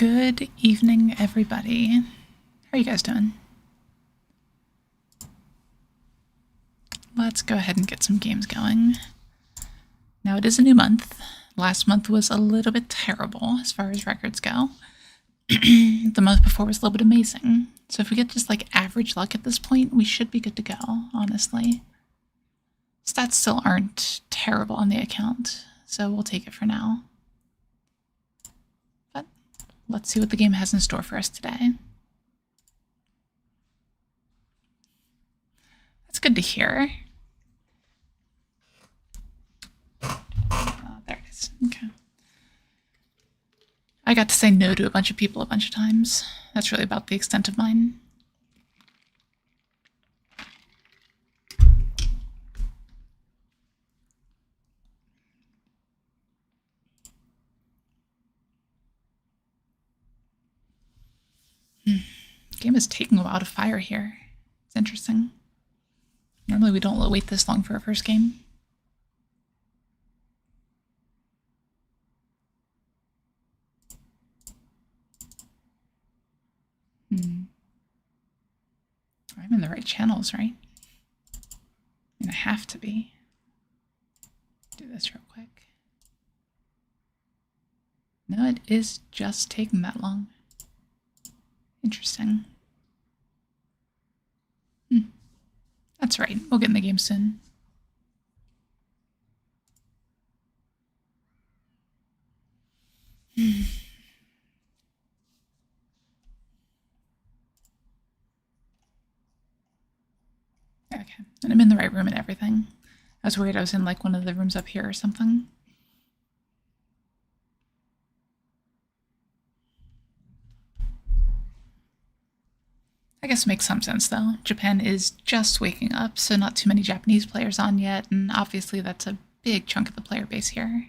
Good evening, everybody. How are you guys doing? Let's go ahead and get some games going. Now, it is a new month. Last month was a little bit terrible as far as records go. The month before was a little bit amazing. So if we get just like average luck at this point, we should be good to go, honestly. Stats still aren't terrible on the account, so we'll take it for now. But let's see what the game has in store for us today. That's good to hear. Oh, there it is. Okay. I got to say no to a bunch of people a bunch of times. That's really about the extent of mine. Game is taking a while to fire here. It's interesting. Normally we don't wait this long for our first game. I'm in the right channels, right? I mean, I have to be. Do this real quick. No, it is just taking that long. Interesting. That's right. We'll get in the game soon. Okay, and I'm in the right room and everything. I was worried I was in like one of the rooms up here or something. I guess it makes some sense though. Japan is just waking up, so not too many Japanese players on yet, and obviously that's a big chunk of the player base here.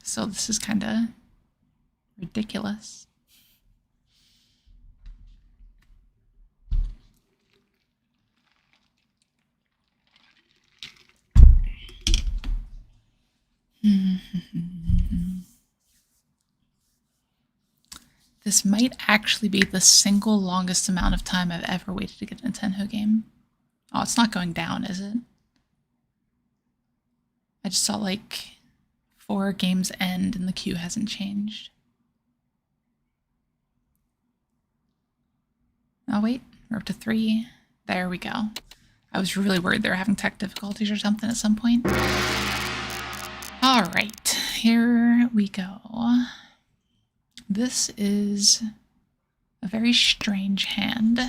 So this is kind of ridiculous. This might actually be the single longest amount of time I've ever waited to get a Nintendo game. Oh, it's not going down, is it? I just saw like 4 games end and the queue hasn't changed. Oh wait, we're up to 3. There we go. I was really worried they were having tech difficulties or something at some point. All right, here we go. This is a very strange hand.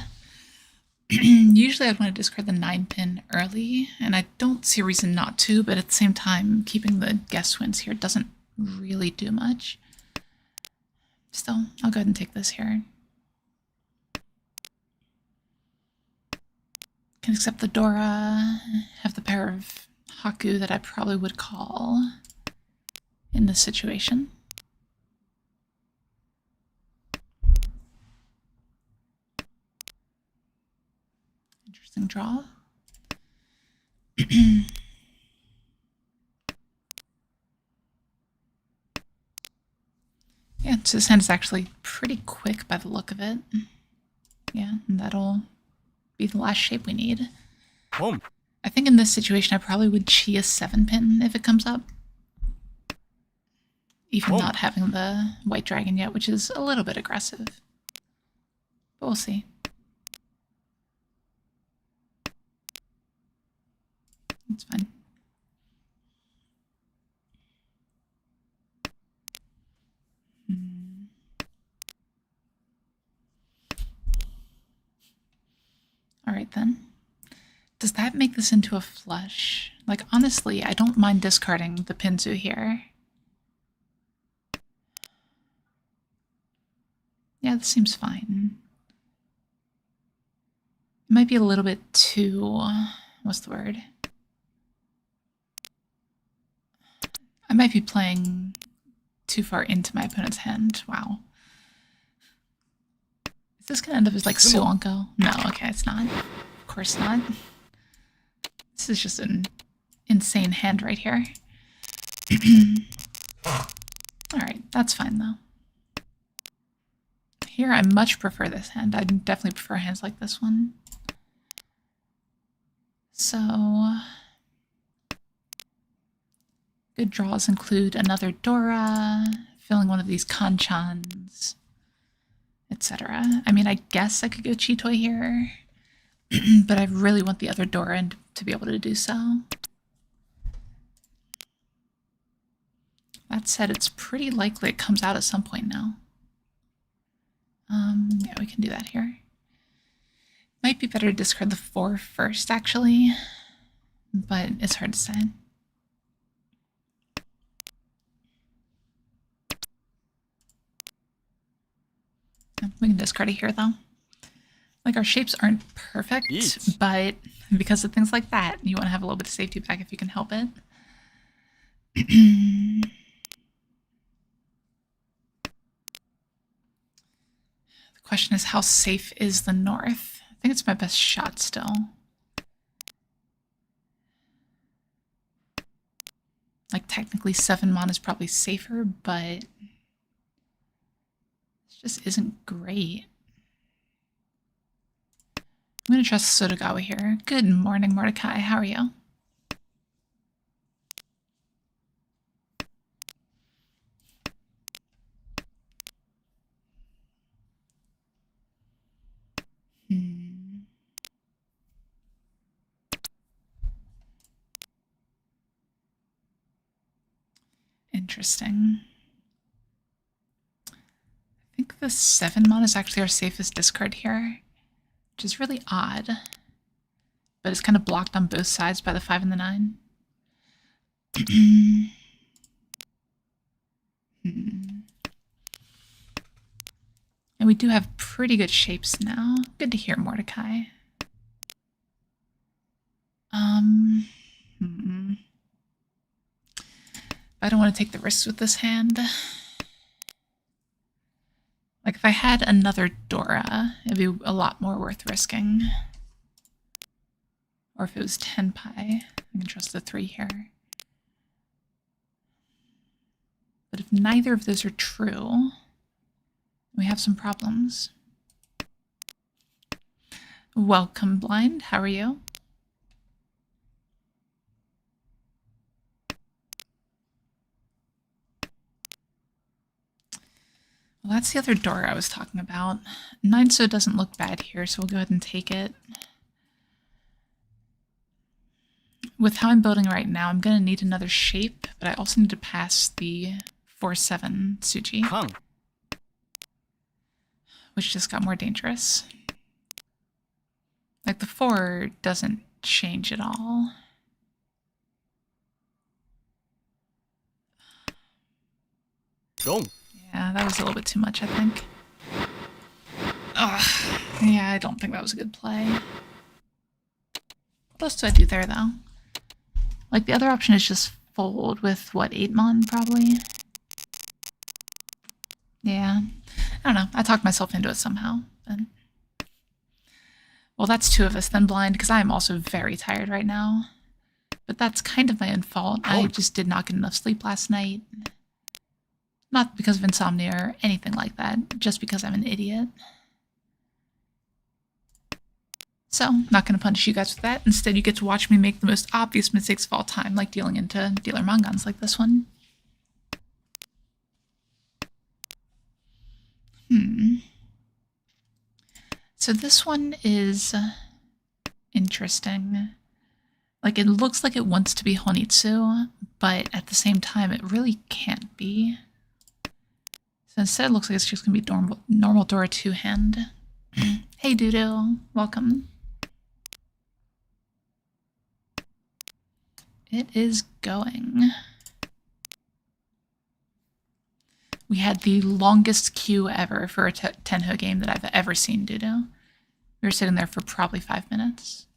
Usually I'd want to discard the 9-pin early, and I don't see a reason not to, but at the same time, keeping the guess wins here doesn't really do much. Still, I'll go ahead and take this here. Can accept the Dora, have the pair of Haku that I probably would call in this situation. Interesting draw. Yeah, so this hand is actually pretty quick by the look of it. Yeah, and that'll be the last shape we need. Boom. I think in this situation I probably would chi a 7-pin if it comes up. Even not having the white dragon yet, which is a little bit aggressive. But we'll see. It's fine. All right then. Does that make this into a flush? Like honestly, I don't mind discarding the Pinzu here. Yeah, this seems fine. It might be a little bit too, what's the word? I might be playing too far into my opponent's hand. Wow. Is this gonna end up as like Suonko? No, okay, it's not. Of course not. This is just an insane hand right here. Alright, that's fine though. Here, I much prefer this hand. I definitely prefer hands like this one. So, good draws include another Dora, filling one of these Kanchans, etc. I mean, I guess I could go Chitoi here, but I really want the other Dora to be able to do so. That said, it's pretty likely it comes out at some point now. Yeah, we can do that here. Might be better to discard the 4 first, actually, but it's hard to say. We can discard it here, though. Like, our shapes aren't perfect, but because of things like that, you want to have a little bit of safety back if you can help it. The question is, how safe is the north? I think it's my best shot still. Like, technically 7 mana is probably safer, but it just isn't great. I'm going to trust Sotogawa here. Good morning, Mordecai. How are you? Interesting. I think the 7 mana is actually our safest discard here, which is really odd. But it's kind of blocked on both sides by the 5 and the 9. And we do have pretty good shapes now. Good to hear, Mordecai. I don't want to take the risks with this hand. Like, if I had another Dora, it'd be a lot more worth risking. Or if it was Tenpai, I can trust the 3 here. But if neither of those are true, we have some problems. Welcome, Blind. How are you? Well, that's the other Dora I was talking about. 9-so doesn't look bad here, so we'll go ahead and take it. With how I'm building right now, I'm going to need another shape, but I also need to pass the 4-7 Tsuji, which just got more dangerous. Like, the 4 doesn't change at all. Yeah, that was a little bit too much, I think. Ugh. Yeah, I don't think that was a good play. What else do I do there, though? Like, the other option is just fold with, what, 8 mon, probably? Yeah. I don't know. I talked myself into it somehow. But... Well, that's 2 of us then, Blind, because I am also very tired right now. But that's kind of my own fault. I just did not get enough sleep last night. Not because of insomnia or anything like that, just because I'm an idiot. So, not going to punish you guys with that. Instead, you get to watch me make the most obvious mistakes of all time, like dealing into dealer mangans like this one. So this one is interesting. Like, it looks like it wants to be Honitsu, but at the same time, it really can't be. So instead, it looks like it's just going to be normal Dora 2 hand. Hey, Doodoo. Welcome. It is going. We had the longest queue ever for a Tenho game that I've ever seen, Doodoo. We were sitting there for probably 5 minutes.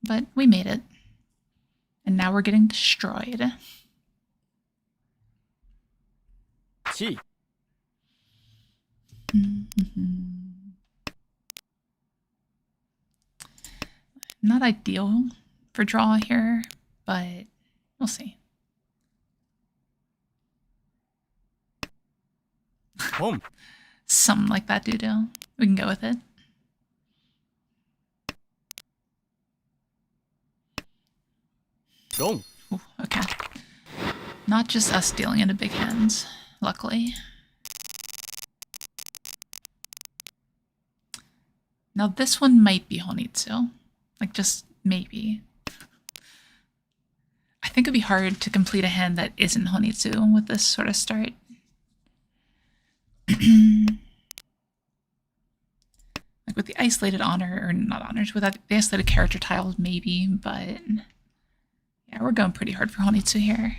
But we made it. And now we're getting destroyed. Not ideal, for draw here, but we'll see. Boom. Something like that, Doodoo. We can go with it. Dong. Ooh, okay. Not just us dealing into big hands, luckily. Now this one might be Honitsu. Like, just maybe. I think it'd be hard to complete a hand that isn't Honitsu with this sort of start. Like with the isolated honor, or not honors, with the isolated character tiles, maybe, but yeah, we're going pretty hard for Honitsu here.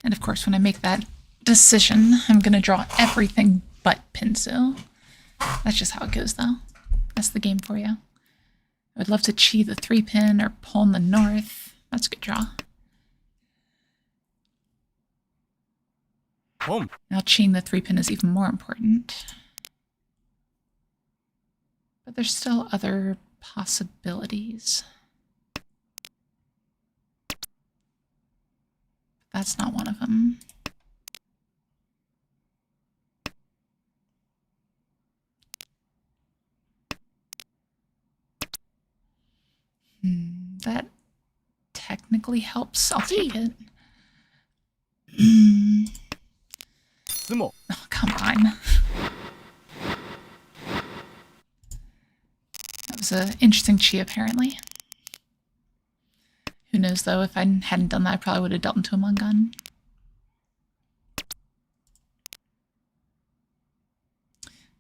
And of course, when I make that decision, I'm going to draw everything but Pinsu. That's just how it goes, though. That's the game for you. I would love to chi the 3-pin or pull in the north. That's a good draw. Boom. Now chiing the 3-pin is even more important. But there's still other possibilities. That's not one of them. That technically helps. I'll take it. Sumo. Oh, come on. That was an interesting chi, apparently. Who knows, though, if I hadn't done that, I probably would have dealt into a Mungun.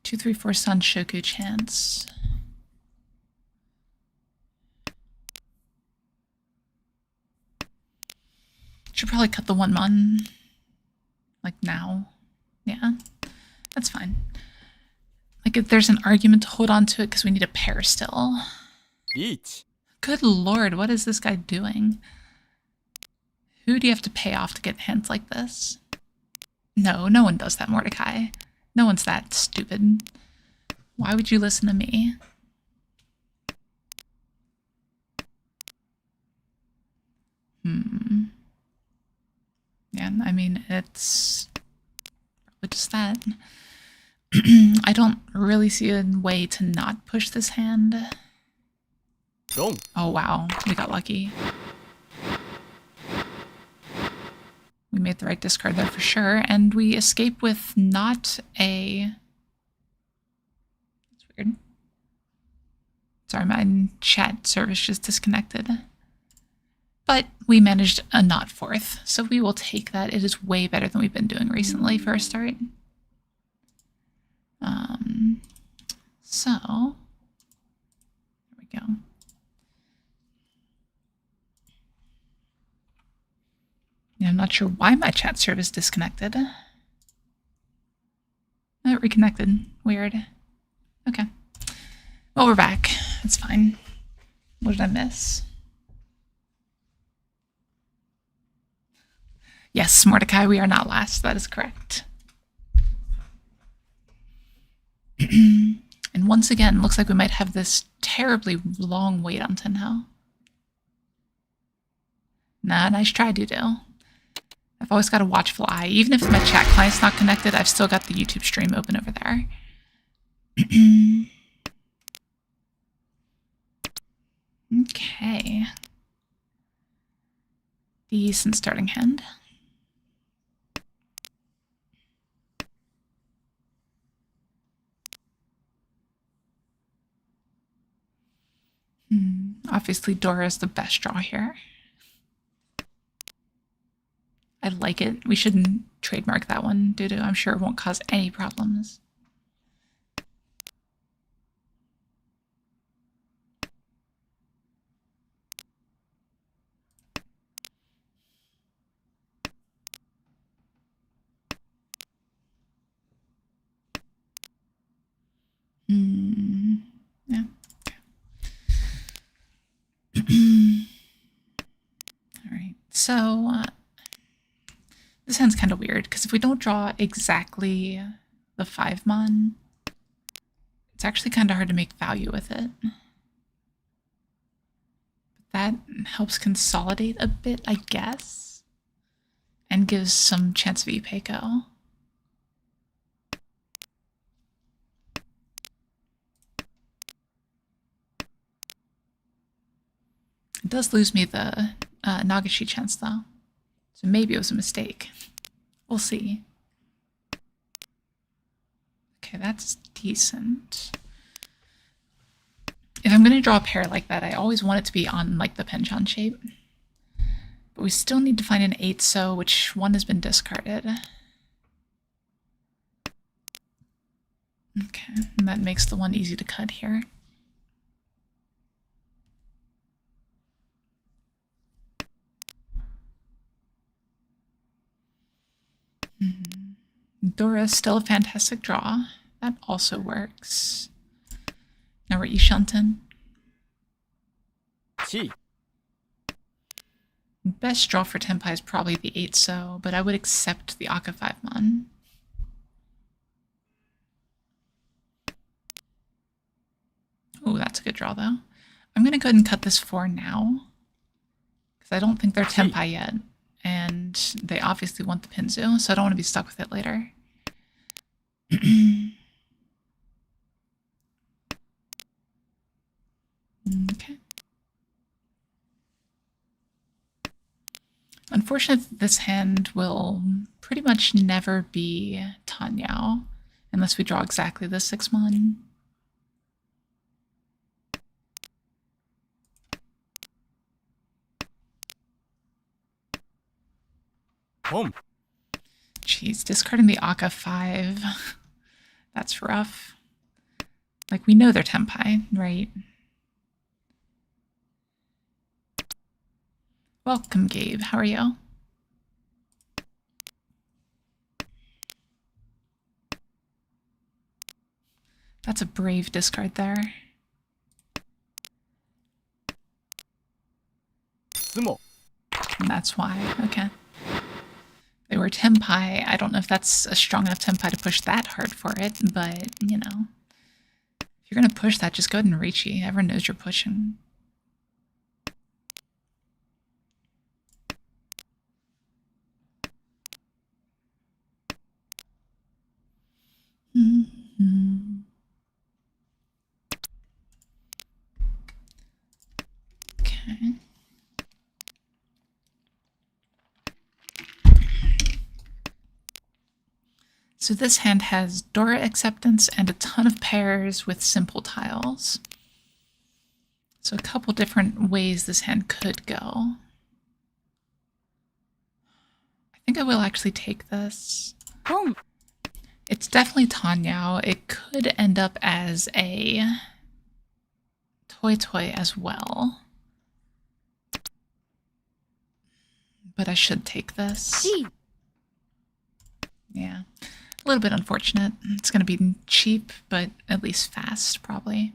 Two, 3, 4 Sun Shoku chance. Should probably cut the 1 Mun. Like now. Yeah, that's fine. Like, if there's an argument to hold on to it because we need a pair still. Each. Good lord, what is this guy doing? Who do you have to pay off to get hands like this? No, no one does that, Mordecai. No one's that stupid. Why would you listen to me? Yeah, I mean, it's probably just that. I don't really see a way to not push this hand. Dong. Oh wow, we got lucky. We made the right discard there for sure, and we escape with not a... That's weird. Sorry, my chat service just disconnected. But we managed a not fourth, so we will take that. It is way better than we've been doing recently for a start. So, there we go. Yeah, I'm not sure why my chat service disconnected. Oh, it reconnected. Weird. Okay. Well, we're back. It's fine. What did I miss? Yes, Mordecai, we are not last. That is correct. And once again, looks like we might have this terribly long wait on Tenho. Nah, nice try, Doodle. I've always got a watchful eye. Even if my chat client's not connected, I've still got the YouTube stream open over there. Okay. Decent starting hand. Obviously, Dora is the best draw here. I like it. We shouldn't trademark that one, Doodoo. I'm sure it won't cause any problems. Yeah. All right. So This hand's kind of weird, because if we don't draw exactly the 5-mon, it's actually kind of hard to make value with it. That helps consolidate a bit, I guess, and gives some chance of Ipeco. It does lose me the Nagashi chance, though, so maybe it was a mistake. We'll see. Okay, that's decent. If I'm going to draw a pair like that, I always want it to be on like the Penchon shape. But we still need to find an 8-so, which one has been discarded. Okay, and that makes the one easy to cut here. Dora's still a fantastic draw. That also works. Now we're Ishanten. Chi. Best draw for Tenpai is probably the 8-so, but I would accept the Aka 5-mon. Oh, that's a good draw, though. I'm going to go ahead and cut this 4 now, because I don't think they're Tenpai yet, and they obviously want the Pinzu, so I don't want to be stuck with it later. Okay. Unfortunately, this hand will pretty much never be Tanyao unless we draw exactly the 6-mon. Pom. Jeez, discarding the Aka 5. That's rough. Like, we know they're Tenpai, right? Welcome, Gabe. How are you? That's a brave discard there. Sumo. And that's why. Okay. They were Tenpai. I don't know if that's a strong enough Tenpai to push that hard for it, but, you know. If you're going to push that, just go ahead and Riichi. Everyone knows you're pushing. Okay. So this hand has Dora acceptance and a ton of pairs with simple tiles. So a couple different ways this hand could go. I think I will actually take this. Boom. It's definitely Tanyao. It could end up as a Toy as well. But I should take this. Gee. Yeah. A little bit unfortunate. It's going to be cheap, but at least fast, probably.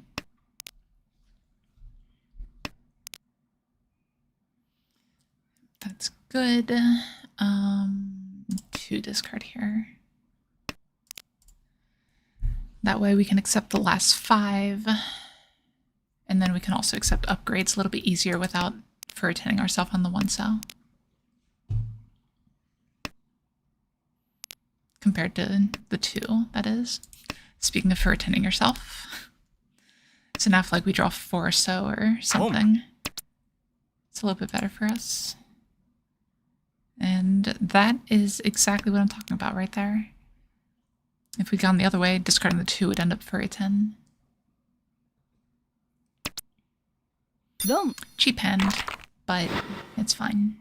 That's good. 2 discard here. That way we can accept the last 5. And then we can also accept upgrades a little bit easier without furretting ourselves on the 1-so. Compared to the 2, that is. Speaking of furretting yourself. So now if like we draw 4-so or something, it's a little bit better for us. And that is exactly what I'm talking about right there. If we'd gone the other way, discarding the 2 would end up furreting. Dum. Cheap hand, but it's fine.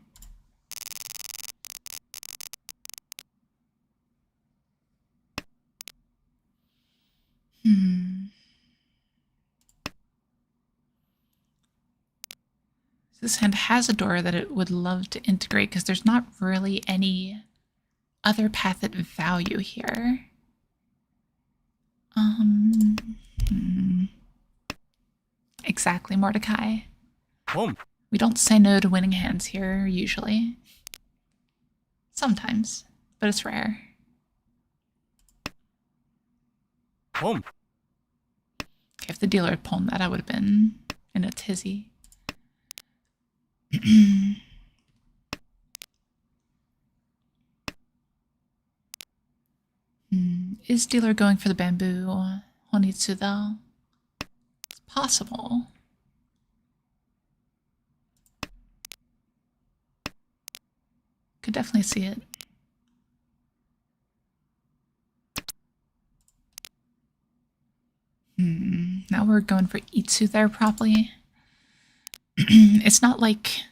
This hand has a door that it would love to integrate because there's not really any other path at value here. Exactly, Pom. We don't say no to winning hands here, usually. Sometimes, but it's rare. ポン Okay, if the dealer had pulled that, I would have been in a tizzy. Is dealer going for the bamboo honitsu though? It's possible. Could definitely see it. Now we're going for itsu there probably. It's not like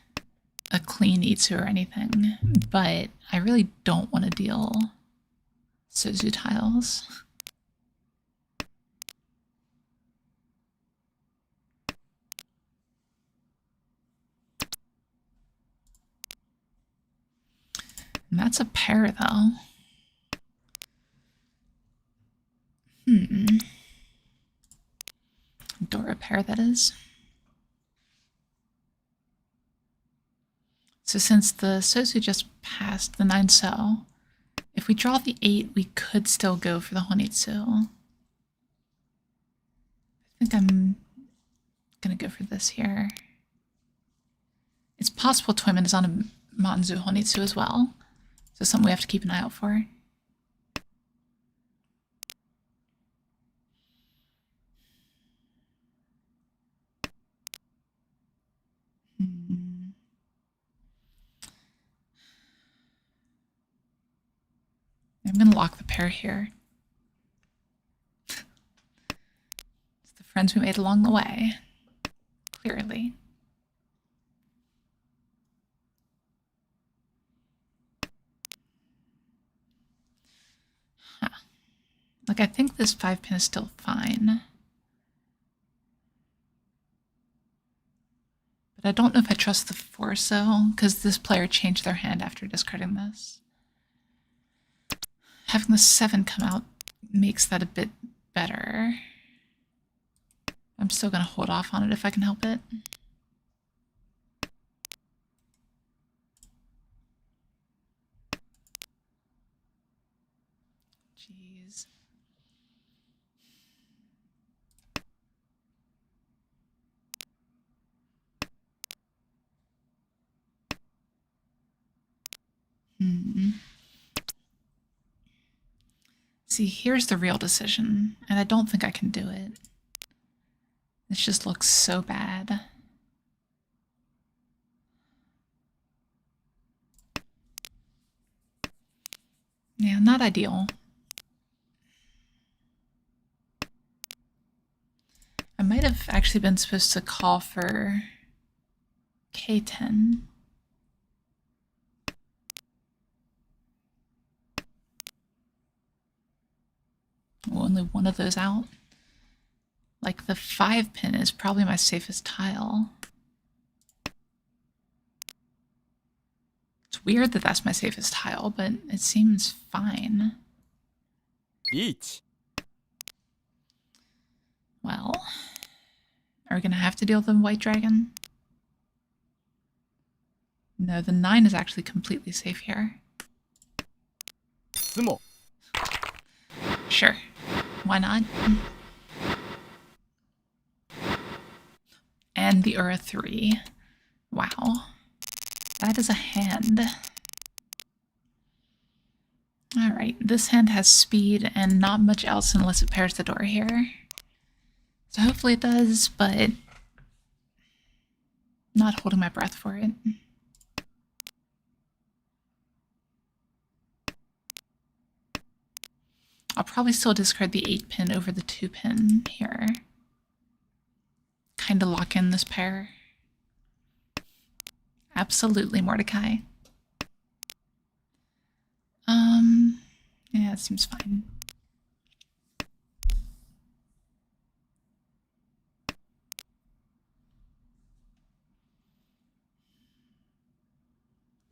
a clean itsu or anything, but I really don't want to deal sozu tiles. And that's a pair though. Dora pair, that is. So since the sozu just passed the 9 so, if we draw the 8, we could still go for the honitsu. I think I'm gonna go for this here. It's possible Toyman is on a Manzu honitsu as well, so something we have to keep an eye out for. I'm going to lock the pair here. It's the friends we made along the way. Clearly. Huh. Like, I think this 5 pin is still fine. But I don't know if I trust the 4 so, because this player changed their hand after discarding this. Having the 7 come out makes that a bit better. I'm still going to hold off on it if I can help it. Jeez. See, here's the real decision, and I don't think I can do it. This just looks so bad. Yeah, not ideal. I might have actually been supposed to call for K10. Only one of those out. Like, the 5 pin is probably my safest tile. It's weird that that's my safest tile, but it seems fine. Riichi Well, are we going to have to deal with the white dragon? No, the 9 is actually completely safe here. スモ Sure. Why not? And the Ura 3. Wow. That is a hand. Alright, this hand has speed and not much else unless it pairs the door here. So hopefully it does, but not holding my breath for it. I'll probably still discard the 8 pin over the 2 pin here. Kind of lock in this pair. Absolutely, Mordecai. Yeah, it seems fine.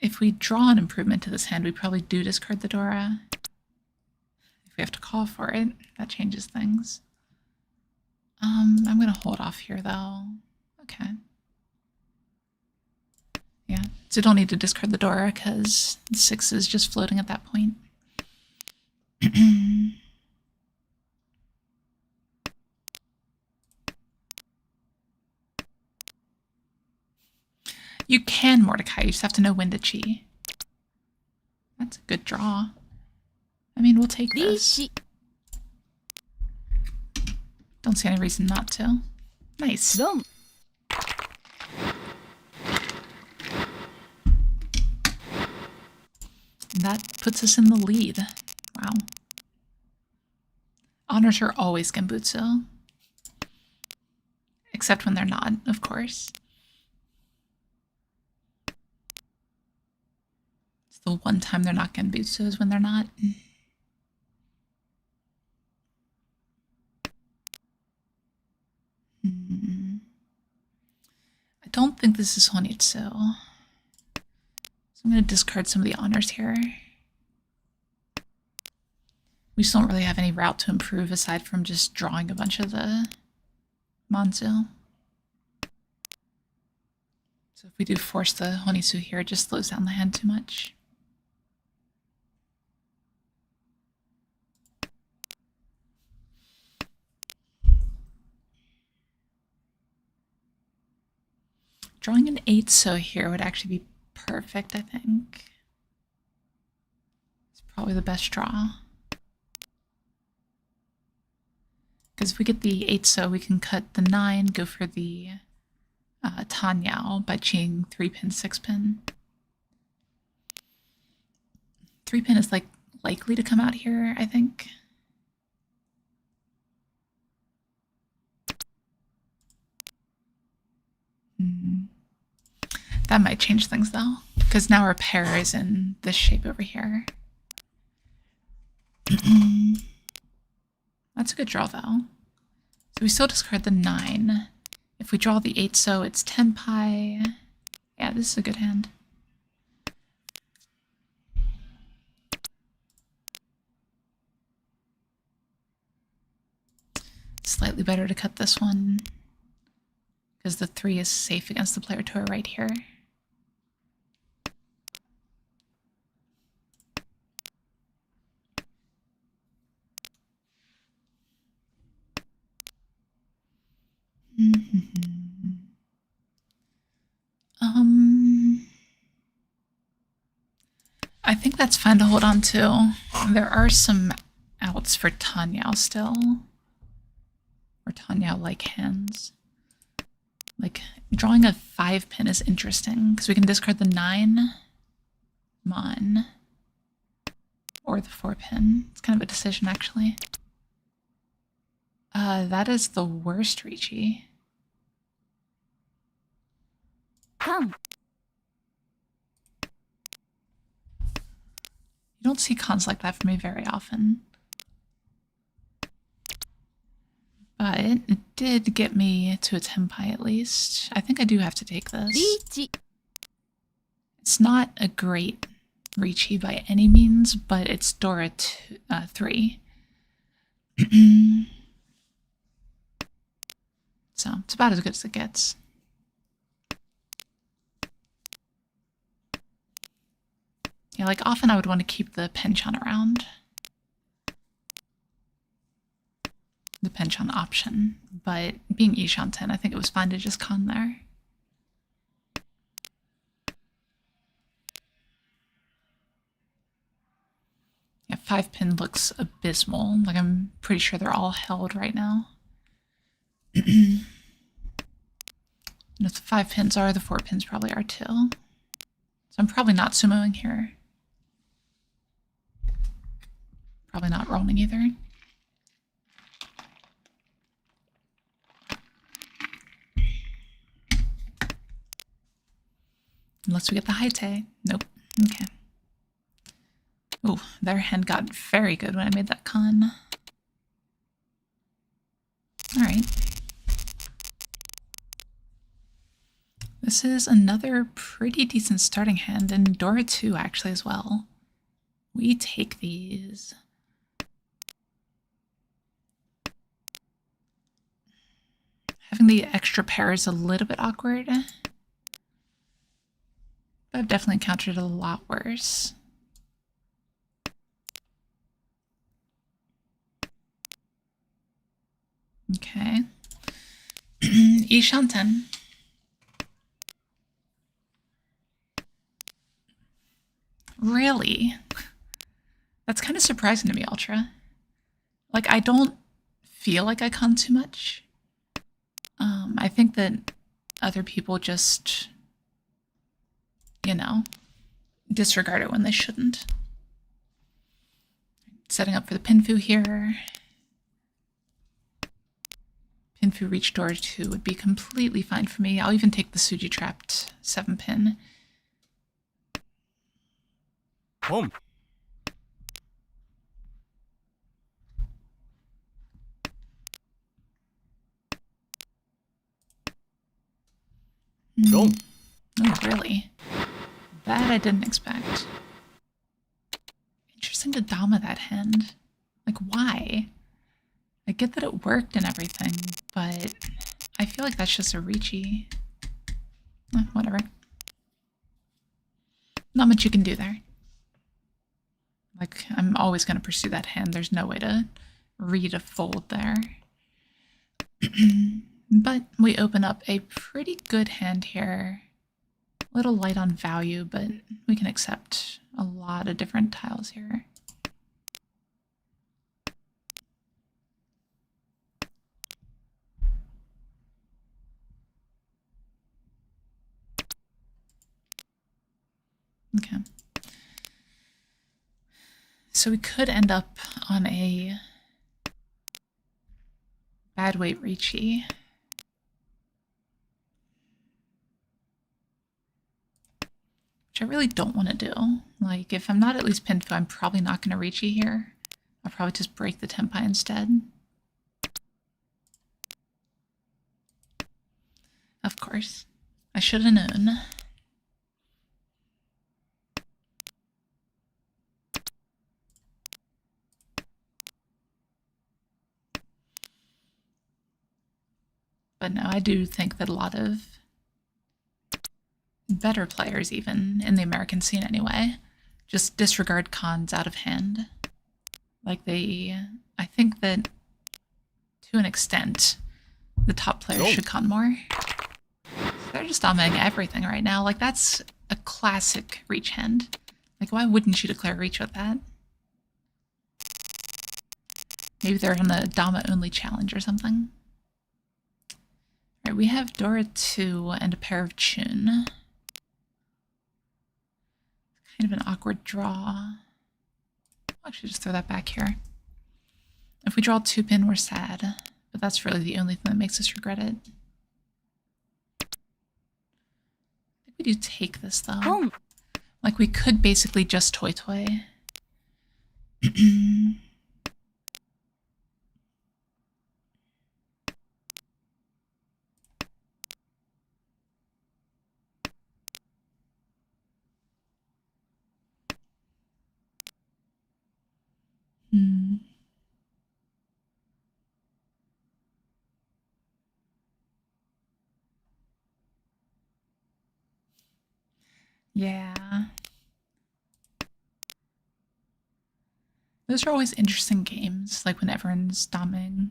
If we draw an improvement to this hand, we probably do discard the Dora. If we have to call for it, that changes things. I'm going to hold off here, though. Okay. Yeah, it's Still don't need to discard the Dora because 6 is just floating at that point. You can Mordecai, you just have to know when to chi. That's a good draw. I mean, we'll take this. Riichi. Don't see any reason not to. Nice. Dom. That puts us in the lead. Wow. Honors are always Genbutsu. Except when they're not, of course. It's the one time they're not Genbutsu is when they're not. I don't think this is Honitsu. So I'm going to discard some of the honors here. We just don't really have any route to improve aside from just drawing a bunch of the Manzu. So if we do force the Honitsu here, it just slows down the hand too much. Drawing an 8-so here would actually be perfect, I think. It's probably the best draw. Because if we get the 8-so, we can cut the 9, go for the Tanyao by cheating 3-pin, 6-pin. 3-pin is like likely to come out here, I think. That might change things though, because now our pair is in this shape over here. That's a good draw though. So we still discard the 9. If we draw the 8-so, it's Tenpai. Yeah, this is a good hand. Slightly better to cut this one, because the 3 is safe against the player to our right here. I think that's fine to hold on to. There are some outs for Tanyao still. Or Tanyao-like hands. Like, drawing a 5-pin is interesting, because we can discard the 9, Mon, or the 4-pin. It's kind of a decision, actually. That is the worst Riichi. Come. You don't see cons like that from me very often. But it did get me to a Tenpai at least. I think I do have to take this. Riichi. It's not a great Riichi by any means, but it's Dora 3. So it's about as good as it gets. Yeah, like often I would want to keep the Penchan around. The Penchan option, but being Ishanten, I think it was fine to just con there. Yeah, 5-pin looks abysmal. Like I'm pretty sure they're all held right now. And if the 5-pins are, the 4-pins probably are too. So I'm probably not sumoing here. Probably not rolling either. Unless we get the Haite. Nope. Okay. Oh, their hand got very good when I made that con. Alright. This is another pretty decent starting hand, and Dora 2 actually as well. We take these. Having the extra pair is a little bit awkward. But I've definitely encountered a lot worse. Okay. Ishanten. Really? That's kind of surprising to me, Ultra. Like, I don't feel like I con too much. I think that other people just, you know, disregard it when they shouldn't. Setting up for the Pinfu here. Pinfu reach door 2 would be completely fine for me. I'll even take the Suji trapped 7-pin. Home. Go. Oh, really? That I didn't expect. Interesting to Dama that hand. Like, why? I get that it worked and everything, but I feel like that's just a Riichi. Whatever. Not much you can do there. Like, I'm always going to pursue that hand. There's no way to read a fold there. But we open up a pretty good hand here. A little light on value, but we can accept a lot of different tiles here. Okay. So we could end up on a bad weight Riichi. Which I really don't want to do. Like, if I'm not at least Pinfu, I'm probably not going to Riichi here. I'll probably just break the Tenpai instead. Of course. I should have known. But no, I do think that a lot of better players, even in the American scene anyway, just disregard cons out of hand. Like I think that to an extent, the top players should con more. So they're just dominating everything right now. Like, that's a classic reach hand. Like, why wouldn't you declare reach with that? Maybe they're on a Dama only challenge or something. Alright, we have Dora 2 and a pair of Chun. Kind of an awkward draw. I'll actually just throw that back here. If we draw 2-pin, we're sad. But that's really the only thing that makes us regret it. I think we do take this, though. Home. Like, we could basically just toy. Yeah. Those are always interesting games, like when everyone's doming.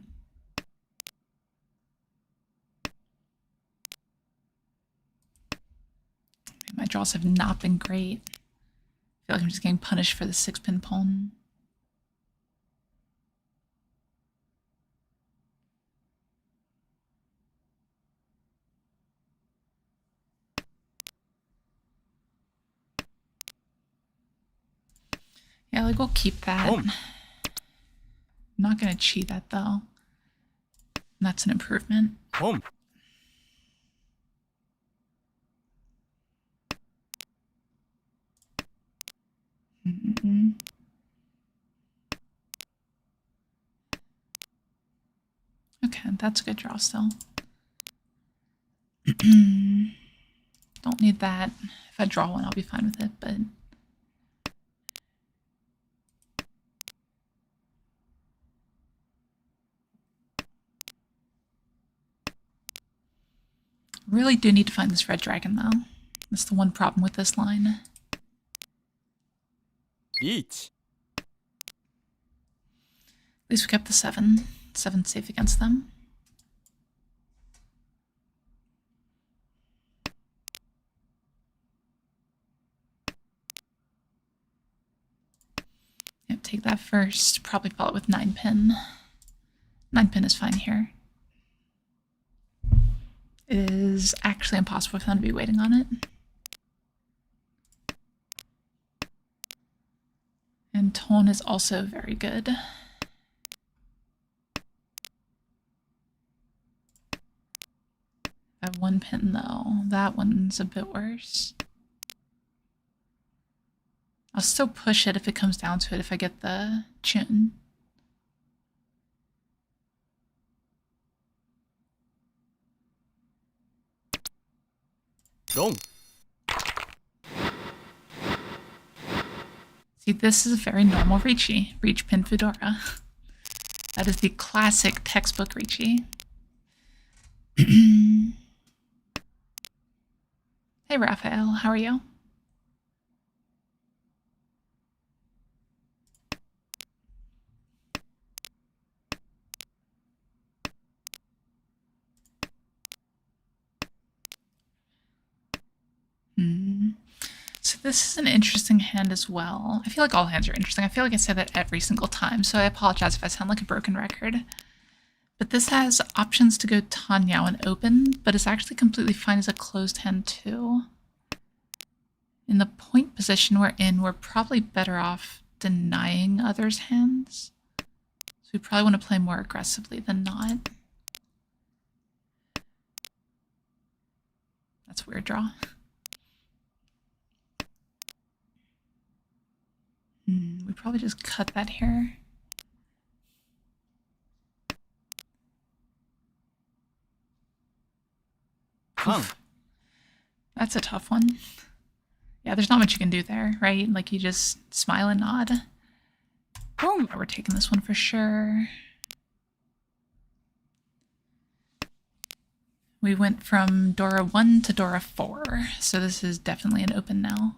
My draws have not been great. I feel like I'm just getting punished for the 6-pin pawn. Yeah, like, we'll keep that. I'm not gonna cheat that, though. That's an improvement. Home. Okay, that's a good draw still. Don't need that. If I draw one, I'll be fine with it, but... Really do need to find this red dragon, though. That's the one problem with this line. Riichi. At least we kept the 7. 7's safe against them. Yep, take that first. Probably follow it with 9 pin. 9 pin is fine here. It is actually impossible for them to be waiting on it. And tone is also very good. That 1 pin though, that one's a bit worse. I'll still push it if it comes down to it if I get the chin. Long. See, this is a very normal Riichi. Reach pin Fedora. That is the classic textbook Riichi. Hey, Raphael, how are you? So this is an interesting hand as well. I feel like all hands are interesting. I feel like I say that every single time, so I apologize if I sound like a broken record. But this has options to go Tanyao and open, but it's actually completely fine as a closed hand too. In the point position we're in, we're probably better off denying others' hands. So we probably want to play more aggressively than not. That's a weird draw. We probably just cut that here. Oof. That's a tough one. Yeah, there's not much you can do there, right? Like you just smile and nod. Oh, we're taking this one for sure. We went from Dora 1 to Dora 4, so this is definitely an open now.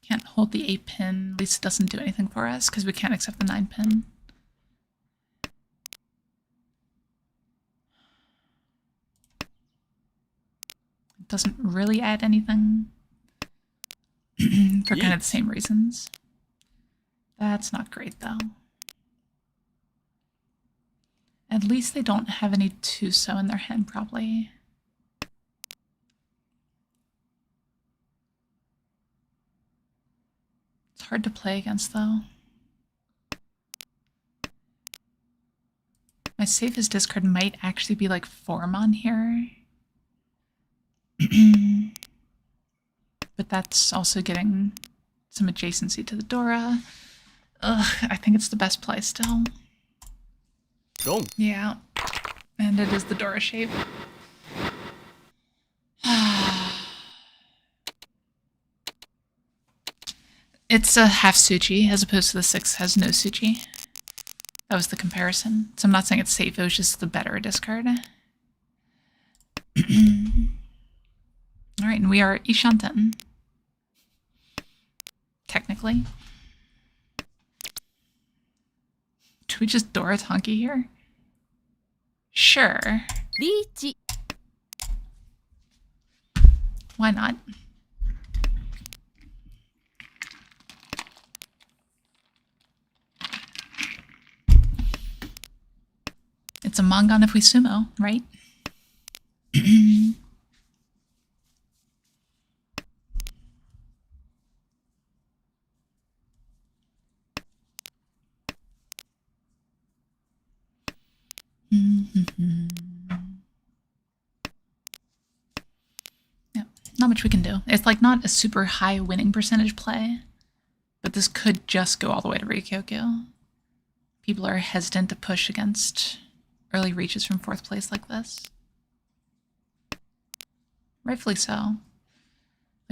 Can't hold the 8 pin, at least it doesn't do anything for us because we can't accept the 9 pin. It doesn't really add anything for kind of the same reasons. That's not great though. At least they don't have any Tuso in their hand probably. It's hard to play against though. My safest discard might actually be like Formon here. But that's also getting some adjacency to the Dora. Ugh, I think it's the best play still. Long. Yeah. And it is the Dora shape. It's a half Suchi as opposed to the 6 has no Suchi. That was the comparison. So I'm not saying it's safe, it was just the better discard. Alright, and we are Ishanten. Technically. Do we just Dora Tonki here? Sure. Riichi. Why not? It's a Mangan if we sumo, right? Yep, not much we can do. It's like not a super high winning percentage play, but this could just go all the way to Rikyoku. People are hesitant to push against early reaches from 4th place like this. Rightfully so.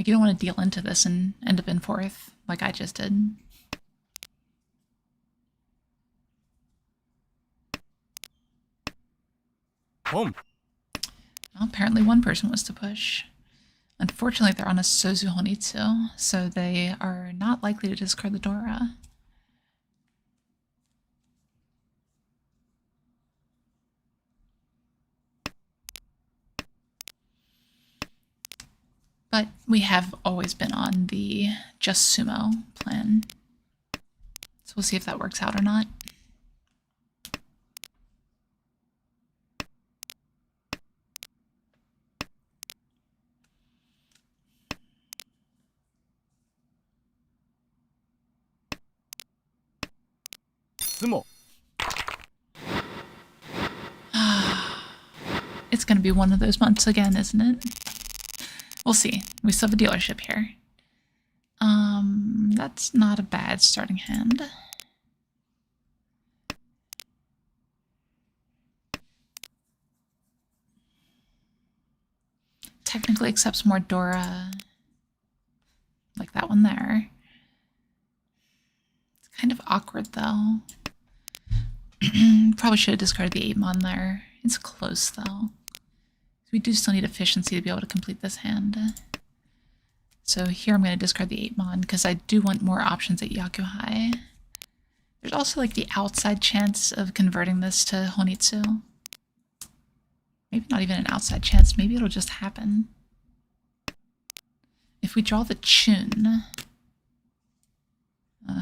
Like, you don't want to deal into this and end up in fourth, like I just did. Home. Well, apparently one person was to push. Unfortunately, they're on a Sozu Honitsu, so they are not likely to discard the Dora. But we have always been on the just sumo plan. So we'll see if that works out or not. Sumo. It's going to be one of those months again, isn't it? We'll see. We still have a dealership here. That's not a bad starting hand. Technically accepts more Dora. Like that one there. It's kind of awkward though. Probably should have discarded the 8-mon there. It's close though. We do still need efficiency to be able to complete this hand. So here I'm going to discard the 8-mon because I do want more options at Yakuhai. There's also like the outside chance of converting this to Honitsu. Maybe not even an outside chance, maybe it'll just happen. If we draw the Chun... no,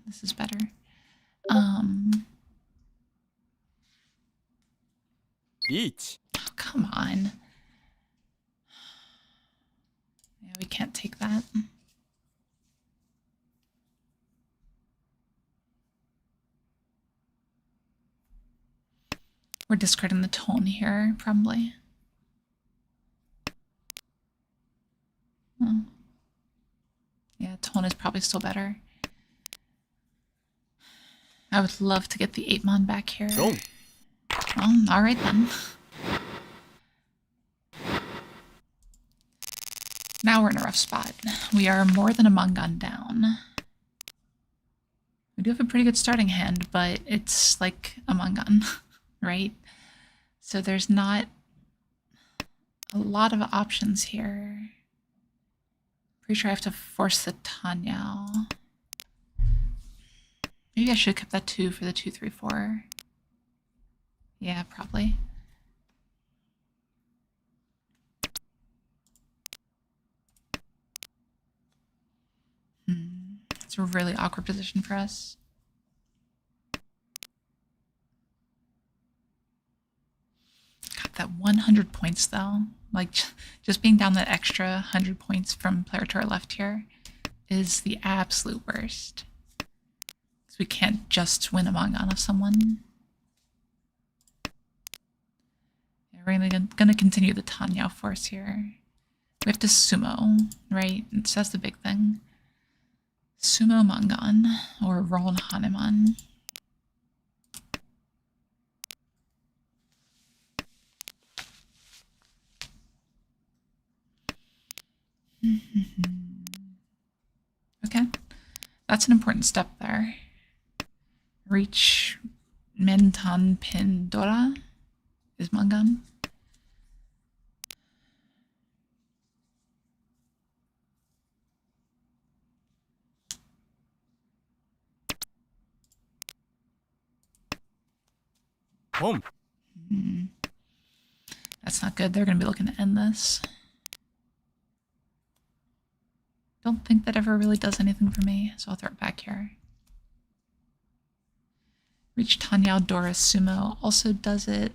this is better. Riichi. Oh, come on. Yeah, we can't take that. We're discarding the tone here, probably. Oh. Yeah, tone is probably still better. I would love to get the 8-mon back here. Don't. Well, alright then. Now we're in a rough spot. We are more than a Mangan down. We do have a pretty good starting hand, but it's like a Mangan, right? So there's not a lot of options here. Pretty sure I have to force the Tanyao. Maybe I should have kept that 2 for the 2, 3, 4. Yeah, probably. It's a really awkward position for us. Got that 100 points though. Like, just being down that extra 100 points from player to our left here is the absolute worst. Because we can't just win a Mangan of someone. Yeah, we're gonna continue the Tanyao force here. We have to sumo, right? So that's the big thing. Sumo Mangan, or Roll Hanuman. Okay, that's an important step there. Reach Mentan Pin Dora is Mangan. Home. That's not good. They're going to be looking to end this. Don't think that ever really does anything for me, so I'll throw it back here. Reach Tanyao Dora Sumo also does it.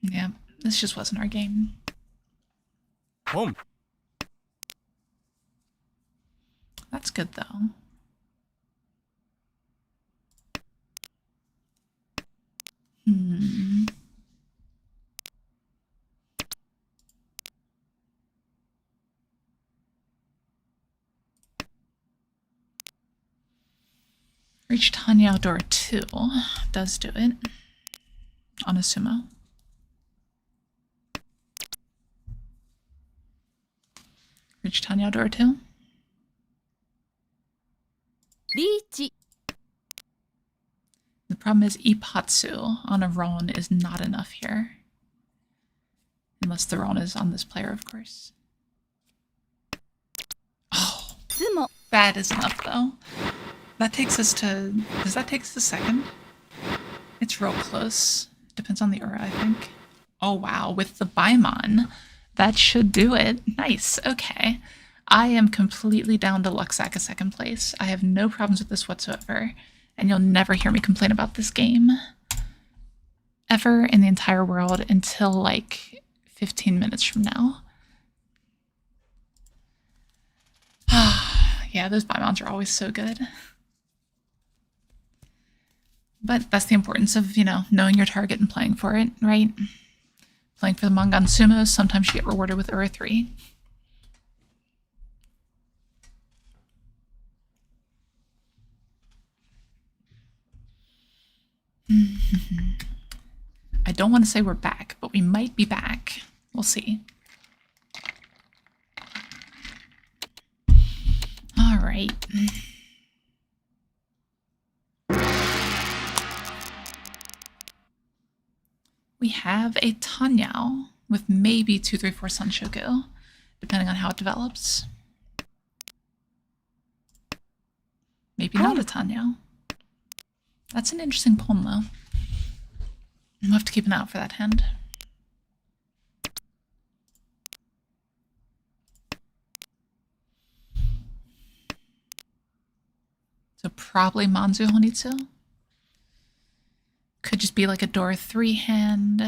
Yeah, this just wasn't our game. Home. That's good though. Reach Tanya Outdoor 2 does do it on a sumo. Reach Tanya Outdoor 2. Riichi. The problem is Ipatsu on a Ron is not enough here. Unless the Ron is on this player, of course. Oh, Tsumo. that is enough, though. That takes us to... Does that take us to second? It's real close. Depends on the Ura, I think. Oh, wow. With the Baimon, that should do it. Nice. Okay. I am completely down to Luxac a second place. I have no problems with this whatsoever. And you'll never hear me complain about this game. Ever in the entire world until, like, 15 minutes from now. Yeah, those Baimons are always so good. But that's the importance of, you know, knowing your target and playing for it, right? Playing for the Mangan Sumos, sometimes you get rewarded with Ura 3. I don't want to say we're back, but we might be back. We'll see. All right. We have a Tanyao with maybe 2, 3, 4 Sanshoku, depending on how it develops. Maybe not a Tanyao. That's an interesting poem, though. We'll have to keep an eye out for that hand. So probably Manzu Honitsu. Could just be like a door 3 hand.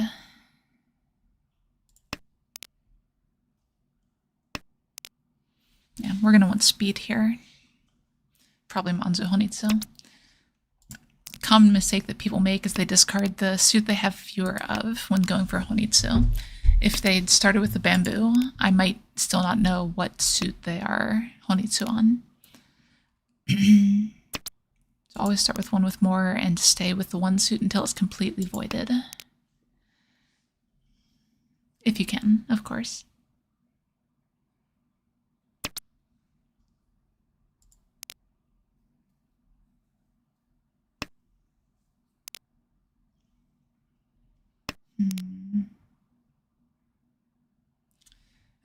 Yeah, we're going to want speed here. Probably Manzu Honitsu. Common mistake that people make is they discard the suit they have fewer of when going for Honitsu. If they'd started with the bamboo, I might still not know what suit they are Honitsu on. So always start with one with more and stay with the one suit until it's completely voided. If you can, of course.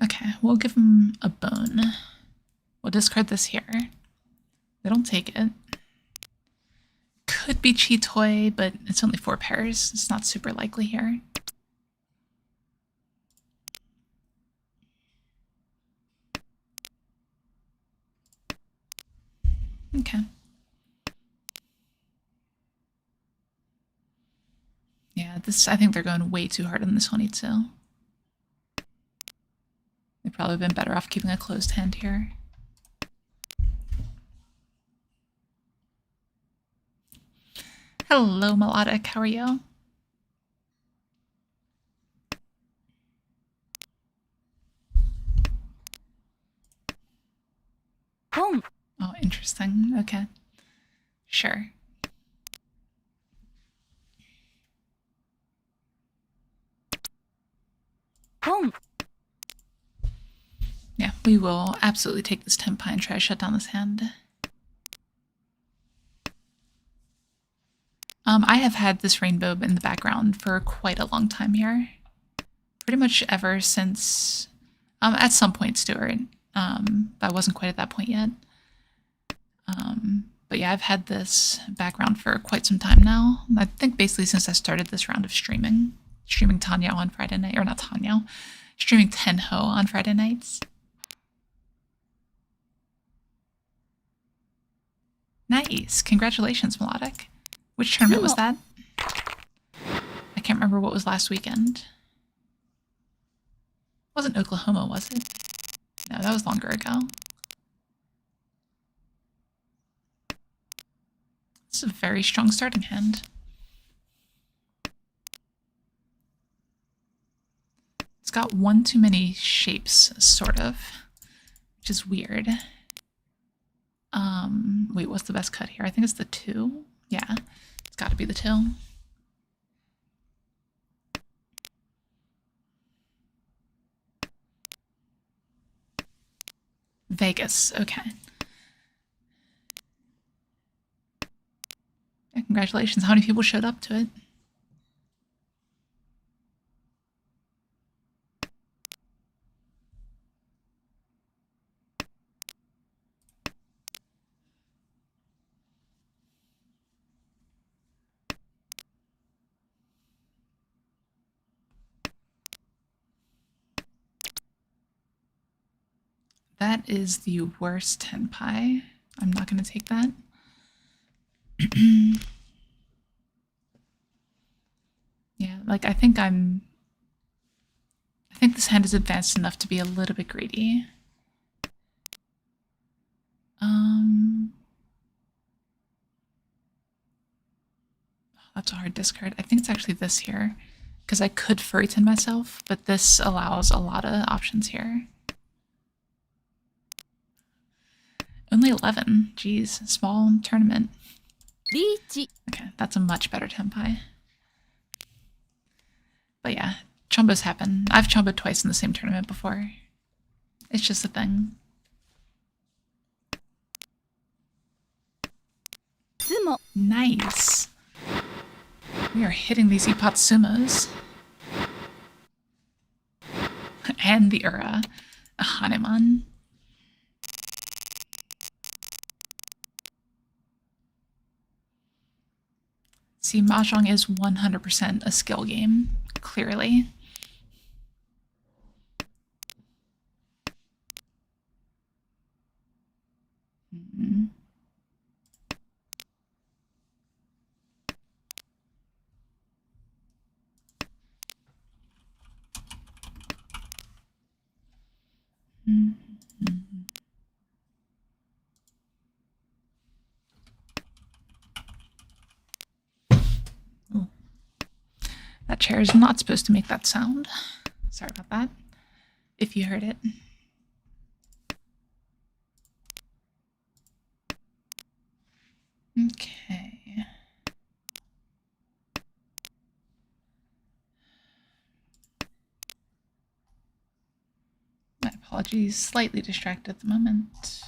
Okay, we'll give him a bone. We'll discard this here. They don't take it. Could be Chi-Toi, but it's only 4 pairs. It's not super likely here. Okay. Yeah, this, I think they're going way too hard on this Honitsu. They've probably been better off keeping a closed hand here. Hello, Melodic. How are you? Pon. Oh, interesting. Okay. Sure. Pon. Yeah, we will absolutely take this Tenpai and try to shut down this hand. I have had this rainbow in the background for quite a long time here. Pretty much ever since, at some point, Stuart. But I wasn't quite at that point yet. But yeah, I've had this background for quite some time now. I think basically since I started this round of streaming. Streaming Tanyao on Friday night, or not Tanyao, streaming Tenho on Friday nights. Nice. Congratulations, Melodic. Which tournament was that? I can't remember what was last weekend. Wasn't Oklahoma, was it? No, that was longer ago. It's a very strong starting hand. It's got one too many shapes, sort of, which is weird. Wait, what's the best cut here? I think it's the 2. Yeah, it's got to be the 2. Vegas, okay. Yeah, congratulations. How many people showed up to it? That is the worst tenpai. I'm not going to take that. Yeah, like I think this hand is advanced enough to be a little bit greedy. That's a hard discard. I think it's actually this here, because I could Furryton myself, but this allows a lot of options here. Only 11. Jeez, small tournament. Riichi. Okay, that's a much better tenpai. But yeah, chombos happen. I've chomboed twice in the same tournament before. It's just a thing. Sumo. Nice. We are hitting these Ipatsumos. And the Ura. A Hanuman. See, Mahjong is 100% a skill game, clearly. Mm-hmm. Ooh. That chair is not supposed to make that sound. Sorry about that, if you heard it. Okay. My apologies, slightly distracted at the moment.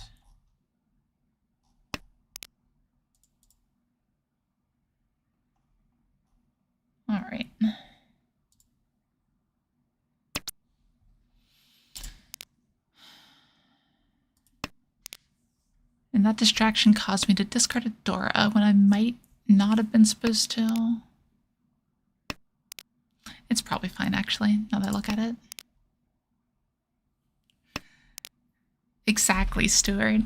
All right. And that distraction caused me to discard a Dora when I might not have been supposed to. It's probably fine, actually, now that I look at it. Exactly, Stuart.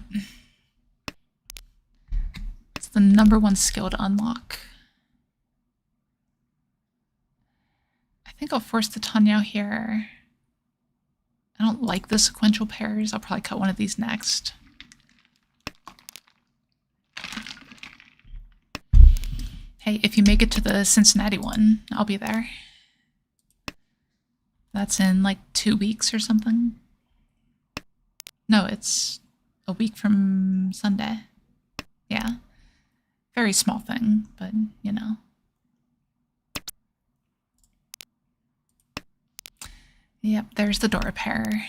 It's the #1 skill to unlock. I think I'll force the Tanyao here. I don't like the sequential pairs. I'll probably cut one of these next. Hey, if you make it to the Cincinnati one, I'll be there. That's in like 2 weeks or something. No, it's a week from Sunday. Yeah. Very small thing, but you know. Yep, there's the Dora pair.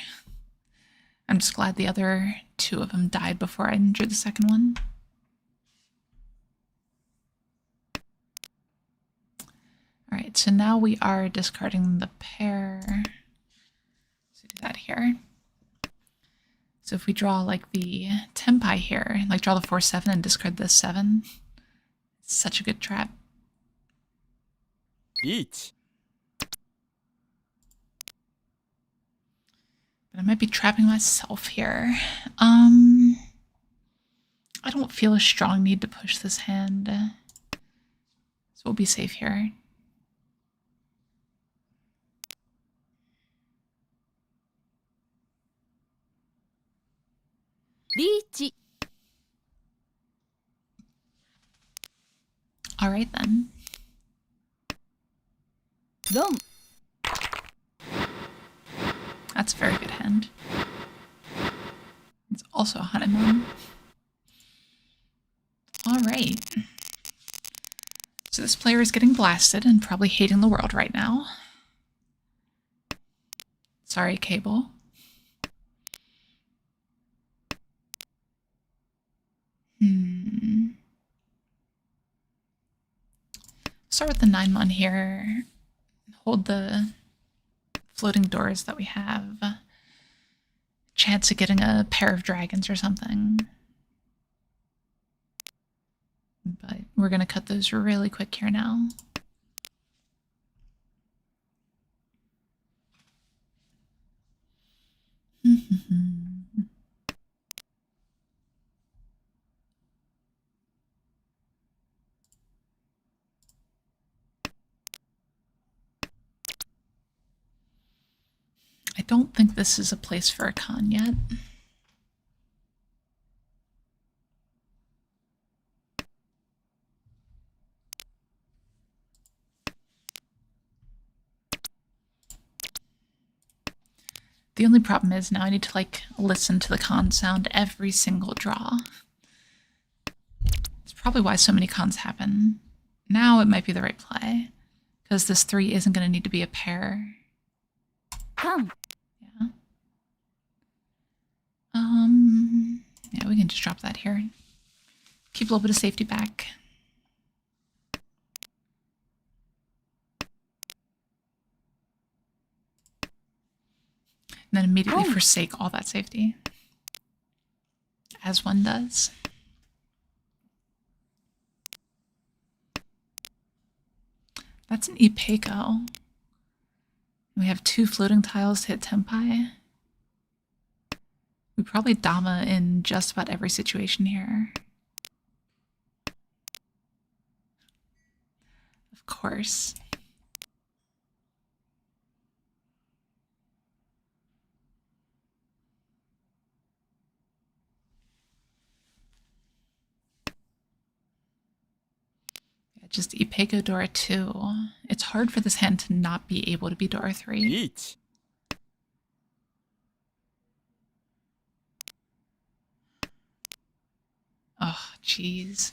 I'm just glad the other 2 of them died before I drew the second one. All right, so now we are discarding the pair. So do that here. So if we draw like the tenpai here, like draw the 4-7 and discard this 7, it's such a good trap. Riichi. But I might be trapping myself here. I don't feel a strong need to push this hand. So we'll be safe here. Riichi. All right then. Ron. That's a very good hand. It's also a Hanuman. Alright. So this player is getting blasted and probably hating the world right now. Sorry, Cable. Start with the 9-1 here. Hold the floating doors that we have. Chance of getting a pair of dragons or something. But we're going to cut those really quick here now. I don't think this is a place for a con yet. The only problem is now I need to like listen to the con sound every single draw. It's probably why so many cons happen. Now it might be the right play, because this 3 isn't going to need to be a pair. Con. Yeah. Yeah, we can just drop that here. Keep a little bit of safety back. And then immediately forsake all that safety. As one does. That's an Ipeko. We have 2 floating tiles to hit Tempai. We probably Dama in just about every situation here. Of course. Yeah, just Ipeko Dora 2. It's hard for this hand to not be able to be Dora 3. Riichi. Oh, jeez.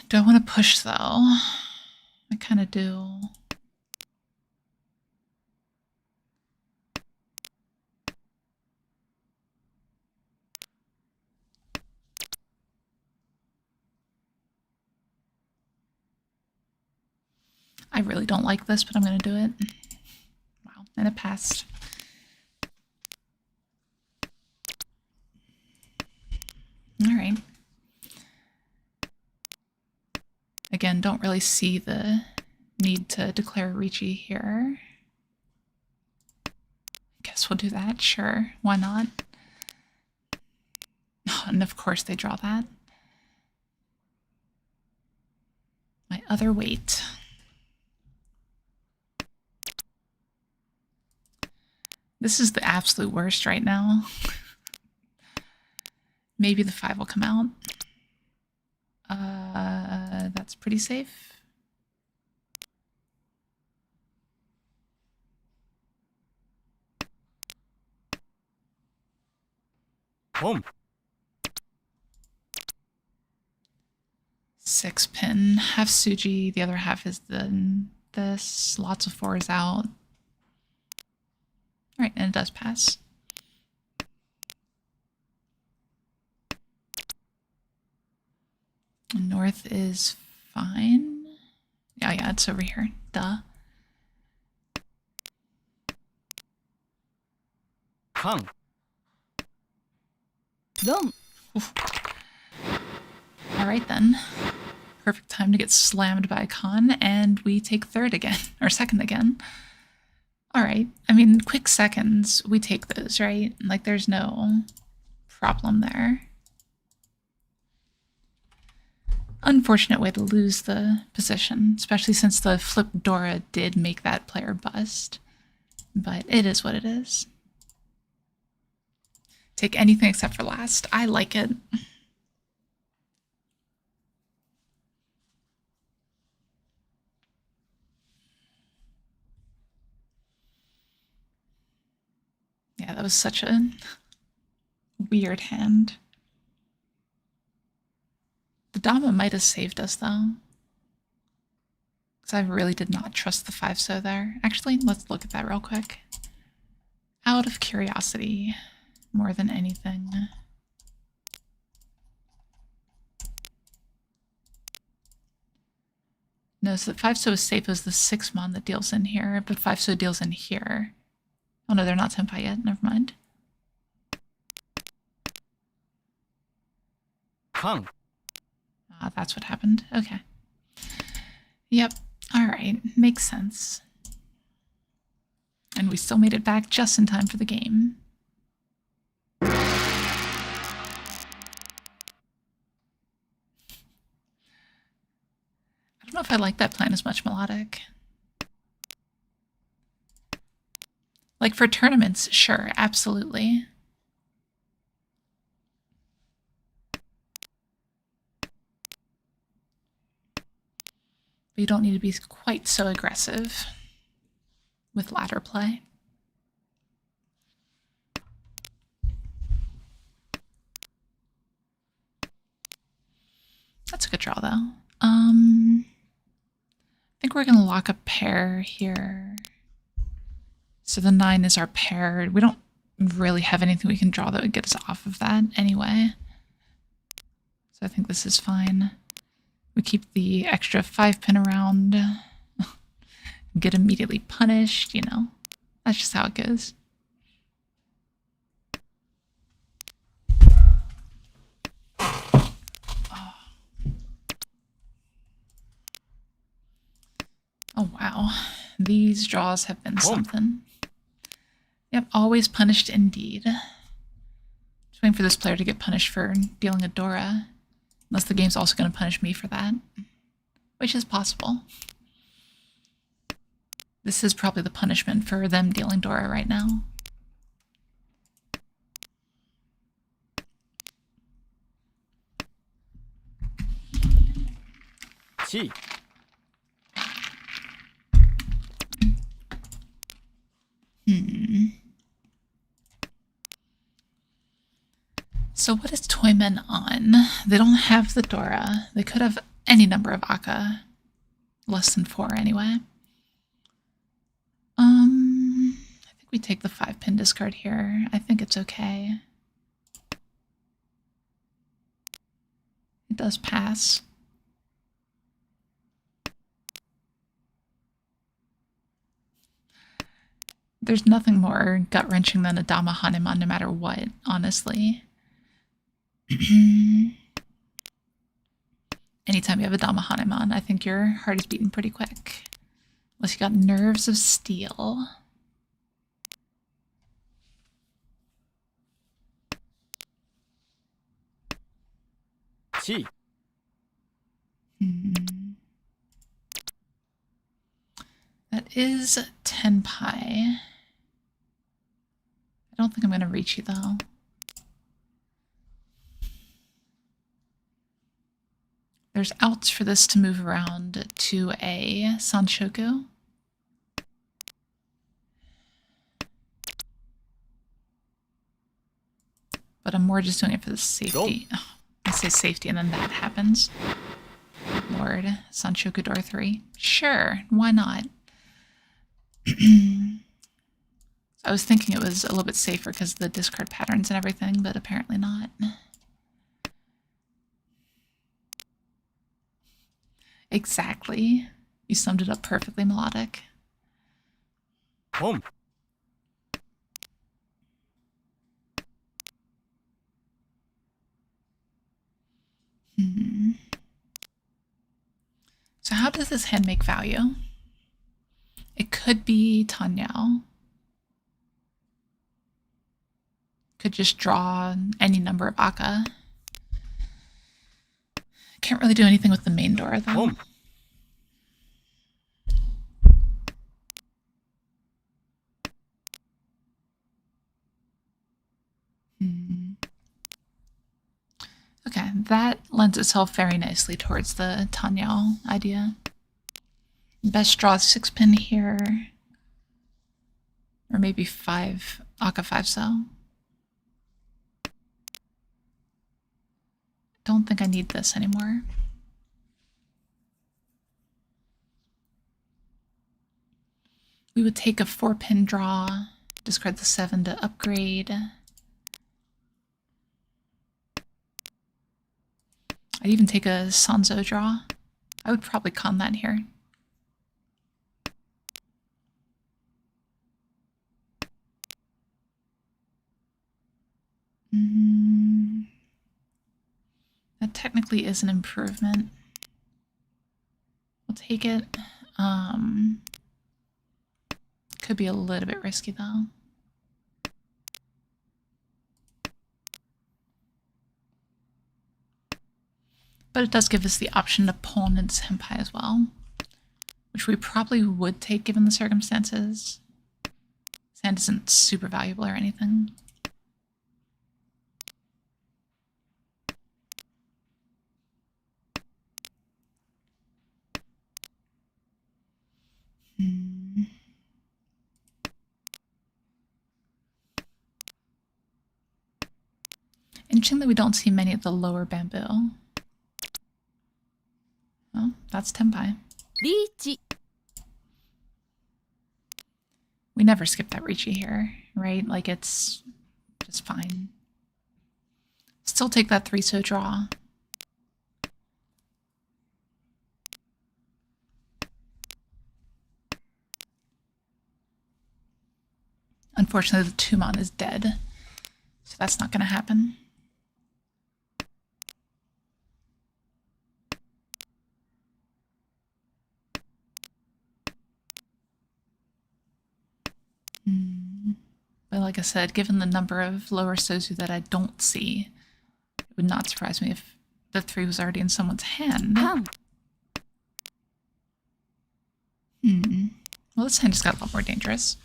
Do I want to push, though? I kind of do. I really don't like this, but I'm going to do it. Wow, and it passed. All right. Again, don't really see the need to declare Riichi here. Guess we'll do that, sure. Why not? Oh, and of course they draw that. My other weight. This is the absolute worst right now. Maybe the 5 will come out. That's pretty safe. Home. 6 pin, half Suji, the other half is this. Lots of 4s out. All right, and it does pass. North is fine. Yeah, it's over here. Duh. Con. Dom. All right, then. Perfect time to get slammed by a con, and we take 3rd again, or 2nd again. All right. I mean, quick seconds, we take those, right? Like, there's no problem there. Unfortunate way to lose the position, especially since the flip Dora did make that player bust. But it is what it is. Take anything except for last. I like it. Yeah, that was such a weird hand. The Dama might have saved us, though. Because I really did not trust the 5-so there. Actually, let's look at that real quick. Out of curiosity, more than anything. No, so the 5-so is safe as the 6-mon that deals in here, but 5-so deals in here. Oh no, they're not senpai yet, never mind. Kang. Ah, that's what happened. Okay. Yep. Alright. Makes sense. And we still made it back just in time for the game. I don't know if I like that plan as much, Melodic. Like for tournaments, sure, absolutely. But you don't need to be quite so aggressive with ladder play. That's a good draw, though. I think we're going to lock a pair here. So the 9 is our pair. We don't really have anything we can draw that would get us off of that anyway. So I think this is fine. We keep the extra 5-pin around. Get immediately punished, you know. That's just how it goes. Oh, wow. These draws have been something. Yep, always punished indeed. Just waiting for this player to get punished for dealing a Dora. Unless the game's also going to punish me for that. Which is possible. This is probably the punishment for them dealing Dora right now. Chi. So what is Toymen on? They don't have the Dora. They could have any number of Aka. Less than 4 anyway. I think we take the 5-pin discard here. I think it's okay. It does pass. There's nothing more gut-wrenching than a Dama Hanuman no matter what, honestly. Anytime you have a Dama Hanuman, I think your heart is beating pretty quick. Unless you got nerves of steel. Chi. That is Tenpai. I don't think I'm going to reach you, though. There's outs for this to move around to a Sanshoku. But I'm more just doing it for the safety. Oh, I say safety and then that happens. Lord, Sanshoku door 3. Sure, why not? I was thinking it was a little bit safer because of the discard patterns and everything, but apparently not. Exactly. You summed it up perfectly, Melodic. Home. So how does this hand make value? It could be Tanyao. Could just draw any number of Aka. Can't really do anything with the main door, though. Home. Okay, that lends itself very nicely towards the Tanyao idea. Best draw 6-pin here. Or maybe 5 Aka 5-so. don't think I need this anymore. We would take a 4-pin draw, discard the 7 to upgrade. I'd even take a Sanzo draw. I would probably con that here. That technically is an improvement. We'll take it. Could be a little bit risky though. But it does give us the option to pull into Senpai as well, which we probably would take given the circumstances. Sand isn't super valuable or anything. Interesting that we don't see many of the lower bamboo. Well, that's Tenpai. Riichi. We never skip that Riichi here, right? Like, it's just fine. Still take that 3-so draw. Unfortunately, the Tumon is dead, so that's not going to happen. But like I said, given the number of lower Sozu that I don't see, it would not surprise me if the 3 was already in someone's hand. Come. Well, this hand just got a lot more dangerous.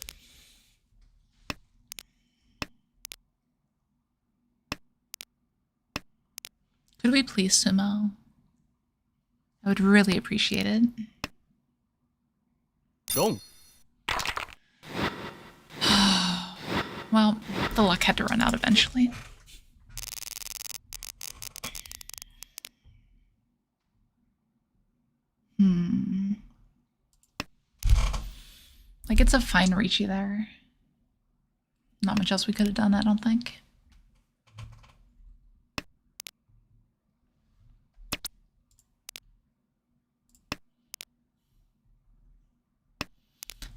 Could we please sumo? I would really appreciate it. Go. Well, the luck had to run out eventually. Like, it's a fine Riichi there. Not much else we could have done, I don't think.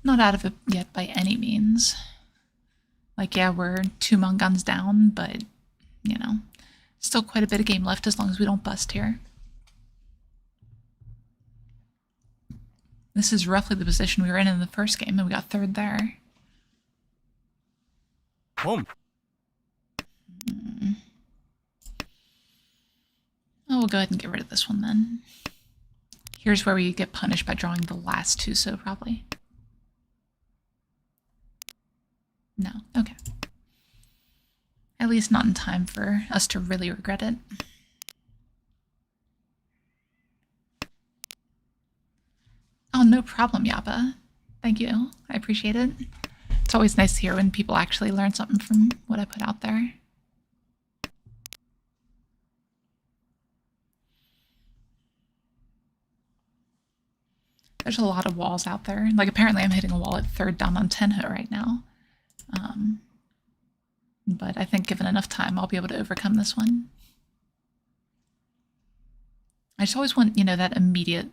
Not out of it yet by any means. Like, yeah, we're 2 Monguns down, but, you know, still quite a bit of game left as long as we don't bust here. This is roughly the position we were in the first game, and we got 3rd there. Home. Oh, we'll go ahead and get rid of this one then. Here's where we get punished by drawing the last 2, so probably. No, okay. At least not in time for us to really regret it. Oh, no problem, Yappa. Thank you. I appreciate it. It's always nice to hear when people actually learn something from what I put out there. There's a lot of walls out there. Like, apparently I'm hitting a wall at 3rd down on Tenho right now. But I think given enough time, I'll be able to overcome this one. I just always want, you know, that immediate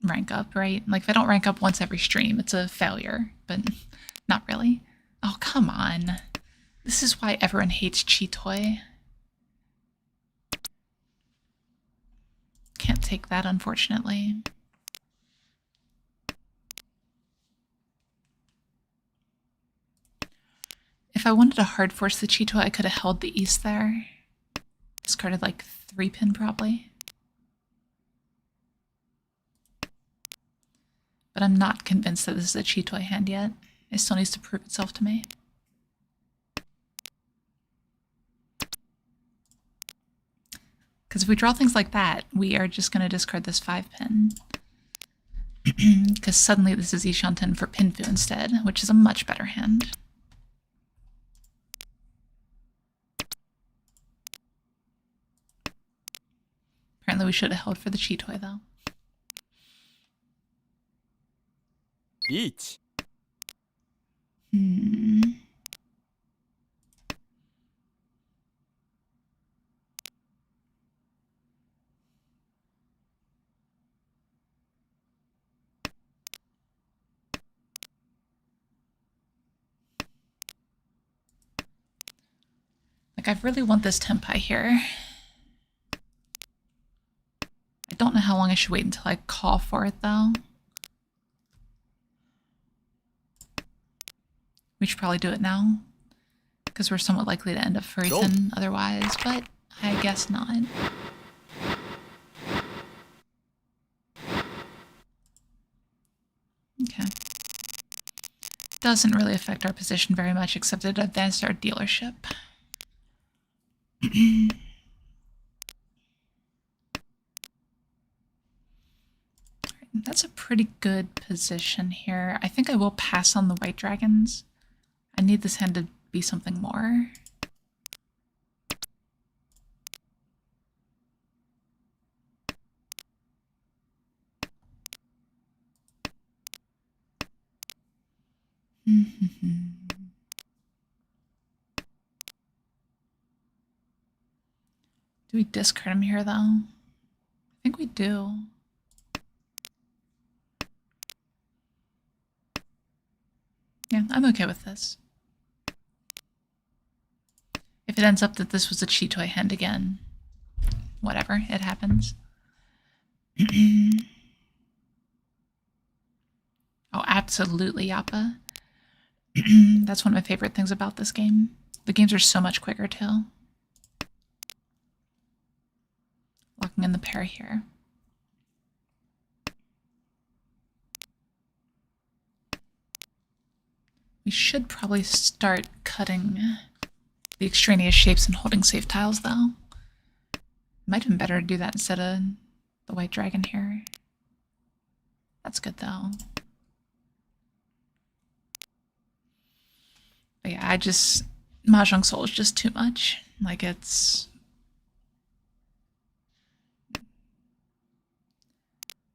rank up, right? Like, if I don't rank up once every stream, it's a failure, but not really. Oh, come on. This is why everyone hates Chitoi. Can't take that, unfortunately. If I wanted to hard force the Chitoi, I could have held the east there. Discarded like 3-pin probably. But I'm not convinced that this is a Chitoi hand yet. It still needs to prove itself to me. Because if we draw things like that, we are just going to discard this 5-pin. Because suddenly this is Ishanten for Pinfu instead, which is a much better hand. we should have held for the Chitoi, though. Riichi. Like, I really want this tempai here. I don't know how long I should wait until I call for it, though. We should probably do it now, because we're somewhat likely to end up freezing otherwise, but I guess not. Okay. Doesn't really affect our position very much, except it advanced our dealership. That's a pretty good position here. I think I will pass on the white dragons. I need this hand to be something more. Do we discard him here, though? I think we do. Yeah, I'm okay with this. If it ends up that this was a Chitoi hand again, whatever, it happens. Oh, absolutely, Yappa. That's one of my favorite things about this game. The games are so much quicker, too. Locking in the pair here. We should probably start cutting the extraneous shapes and holding safe tiles, though. Might have been better to do that instead of the white dragon here. That's good, though. But yeah, Mahjong Soul is just too much. Like, it's...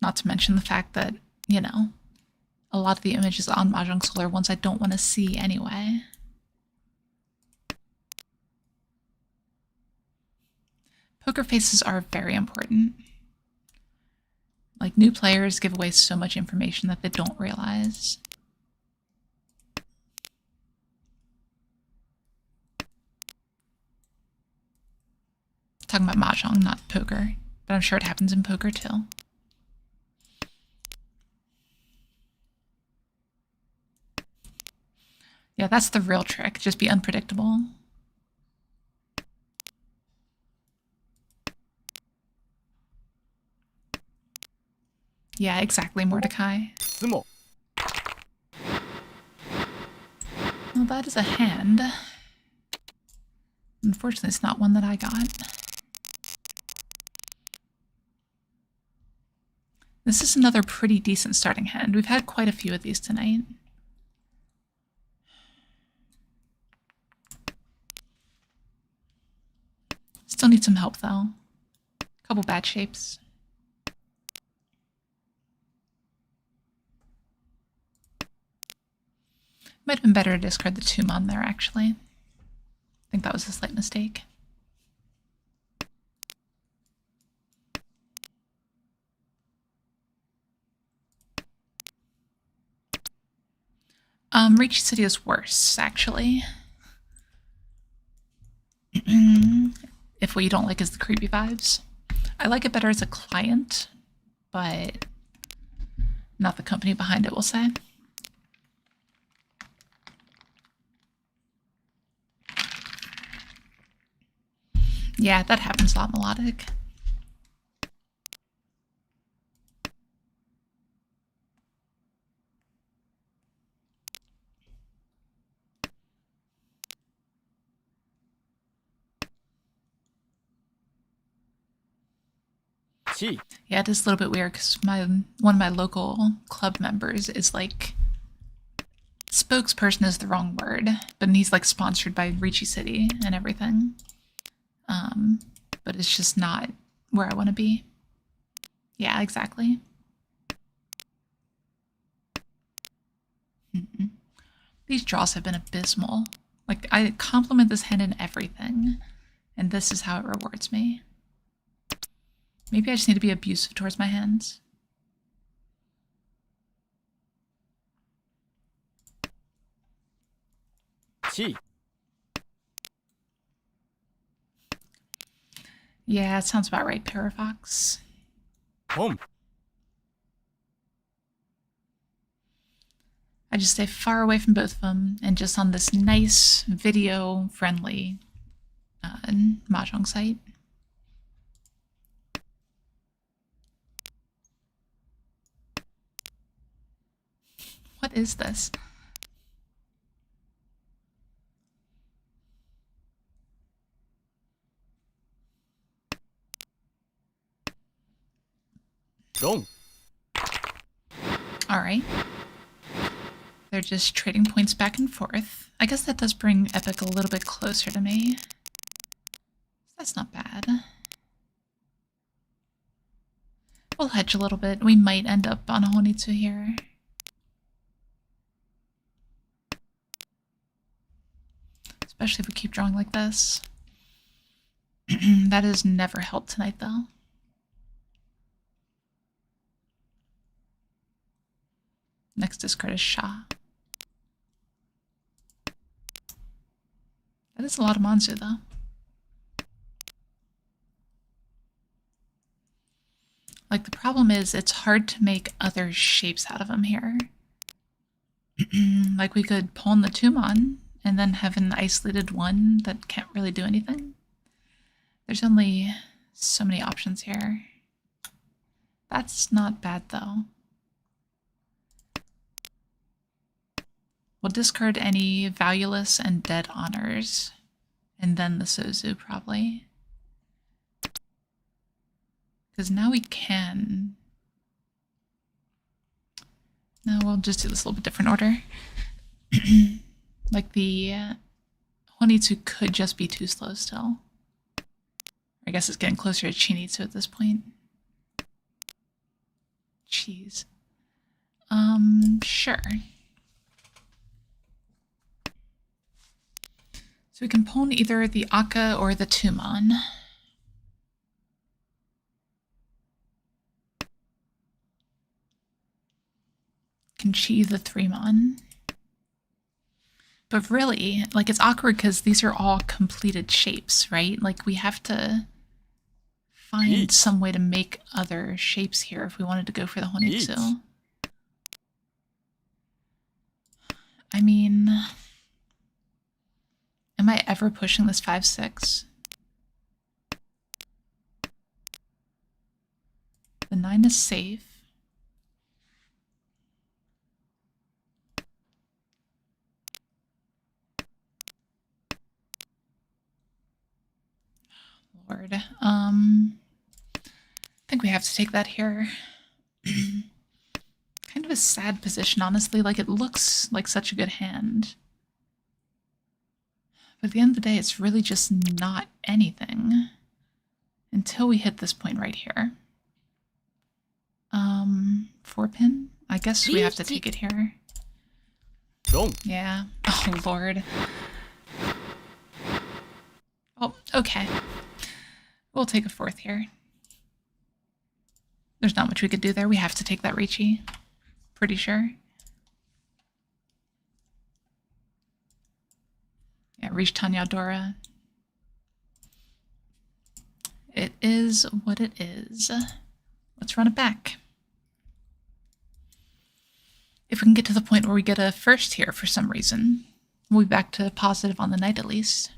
Not to mention the fact that, you know, a lot of the images on Mahjong Soul are ones I don't want to see anyway. Poker faces are very important. Like, new players give away so much information that they don't realize. Talking about Mahjong, not poker. But I'm sure it happens in poker too. Yeah, that's the real trick. Just be unpredictable. Yeah, exactly, Mordecai. Sumo. Well, that is a hand. Unfortunately, it's not one that I got. This is another pretty decent starting hand. We've had quite a few of these tonight. Still need some help, though. Couple bad shapes. Might have been better to discard the tomb on there, actually. I think that was a slight mistake. Riichi City is worse, actually. If what you don't like is the creepy vibes. I like it better as a client, but not the company behind it, we'll say. Yeah, that happens a lot, Melodic. Chi. Yeah, it is a little bit weird because one of my local club members is like, spokesperson is the wrong word, but he's like sponsored by Riichi City and everything. But it's just not where I want to be. Yeah, exactly. Mm-mm. These draws have been abysmal. Like, I compliment this hand in everything, and this is how it rewards me. Maybe I just need to be abusive towards my hands. Chi. Yeah, it sounds about right, Parafox. Home. I just stay far away from both of them and just on this nice video-friendly Mahjong site. What is this? Long. All right. They're just trading points back and forth. I guess that does bring Epic a little bit closer to me. That's not bad. We'll hedge a little bit. We might end up on a Honitsu here. Especially if we keep drawing like this. That has never helped tonight, though. Next discard is Sha. That is a lot of Manzu, though. Like, the problem is it's hard to make other shapes out of them here. Like, we could pawn the Tumon and then have an isolated one that can't really do anything. There's only so many options here. That's not bad, though. We'll discard any valueless and dead honors, and then the Sozu, probably. Because now we can... No, we'll just do this a little bit different order. Like, the Honitsu could just be too slow still. I guess it's getting closer to Chinitsu at this point. Jeez. Sure. So we can pawn either the Akka or the Tumon. Can chi the 3-mon. But really, like, it's awkward because these are all completed shapes, right? Like, we have to find some way to make other shapes here if we wanted to go for the Honitsu. I mean... Am I ever pushing this 5-6? The 9 is safe. Lord. I think we have to take that here. Kind of a sad position, honestly. Like, it looks like such a good hand. But at the end of the day, it's really just not anything. Until we hit this point right here. 4-pin? I guess we have to take it here. Long. Yeah. Oh, Lord. Oh, okay. We'll take a 4th here. There's not much we could do there. We have to take that Riichi. Pretty sure. Yeah, reach Tanya Dora. It is what it is. Let's run it back. If we can get to the point where we get a first here for some reason, we'll be back to positive on the night at least.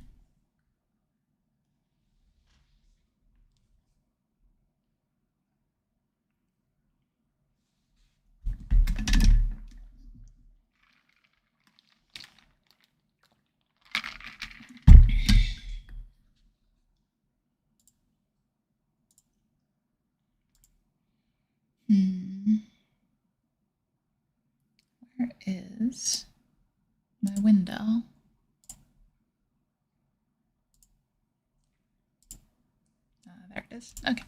Where is my window? There it is. Okay.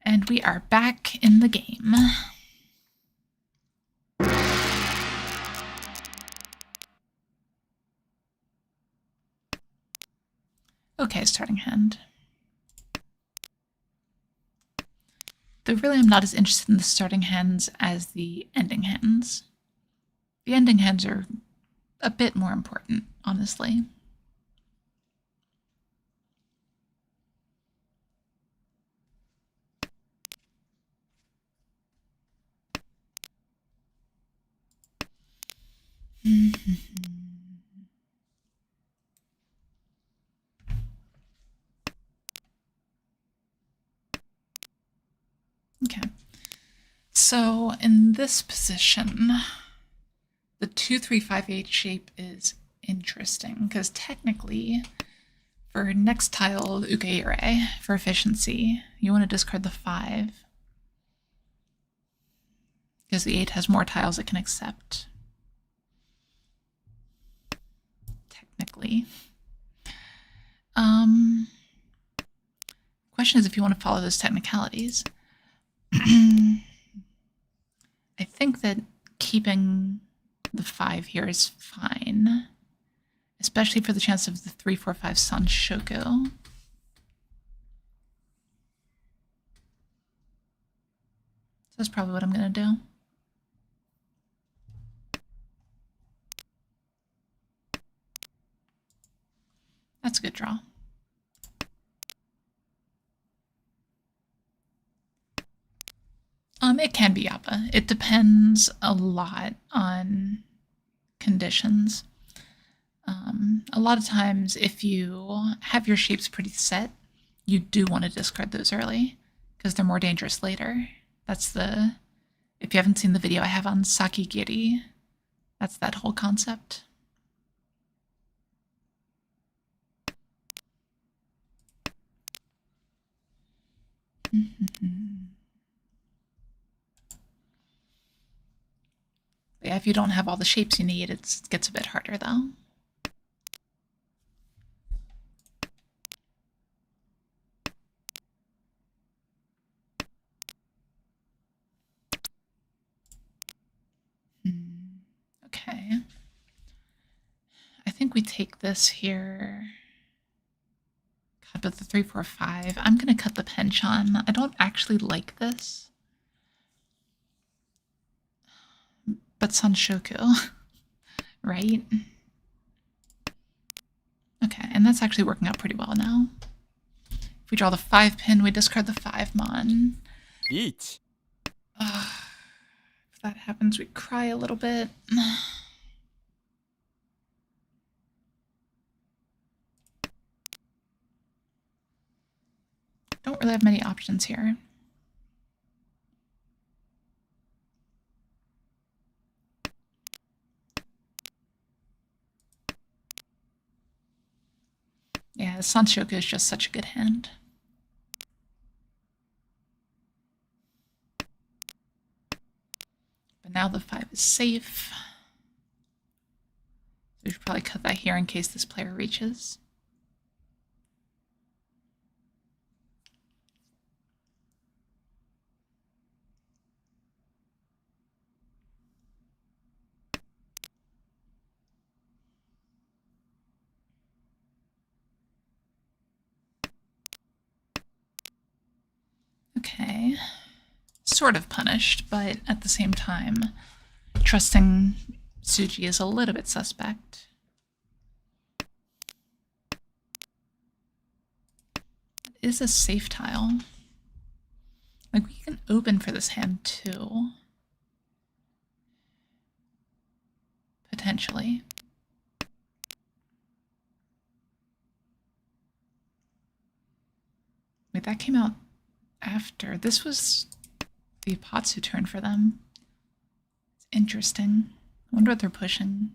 And And we are back in the game. Okay, starting hand. Though really I'm not as interested in the starting hands as the ending hands. The ending hands are a bit more important, honestly. Okay. So in this position, the 2-3-5-8 shape is interesting because technically for next tile ukeire, for efficiency, you want to discard the 5 because the 8 has more tiles it can accept. Technically. Question is if you want to follow those technicalities. I think that keeping the 5 here is fine, especially for the chance of the 3-4-5 Sanshoku. So that's probably what I'm going to do. That's a good draw. It can be Yappa. It depends a lot on conditions. A lot of times, if you have your shapes pretty set, you do want to discard those early because they're more dangerous later. That's the, if you haven't seen the video I have on Sakigiri, that's that whole concept. Yeah, if you don't have all the shapes you need, it gets a bit harder though. Okay. I think we take this here. Cut with the 3-4-5. I'm going to cut the penchant. I don't actually like this. But Sanshoku, right? Okay, and that's actually working out pretty well now. If we draw the 5 pin, we discard the 5 mon. Riichi. If that happens, we cry a little bit. Don't really have many options here. Yeah, Sanshoku is just such a good hand. But now the 5 is safe. We should probably cut that here in case this player reaches. Okay. Sort of punished, but at the same time, trusting Tsuji is a little bit suspect. It is a safe tile. Like, we can open for this hand too. Potentially. Wait, that came out after. This was the Ipatsu turn for them. It's interesting. I wonder what they're pushing.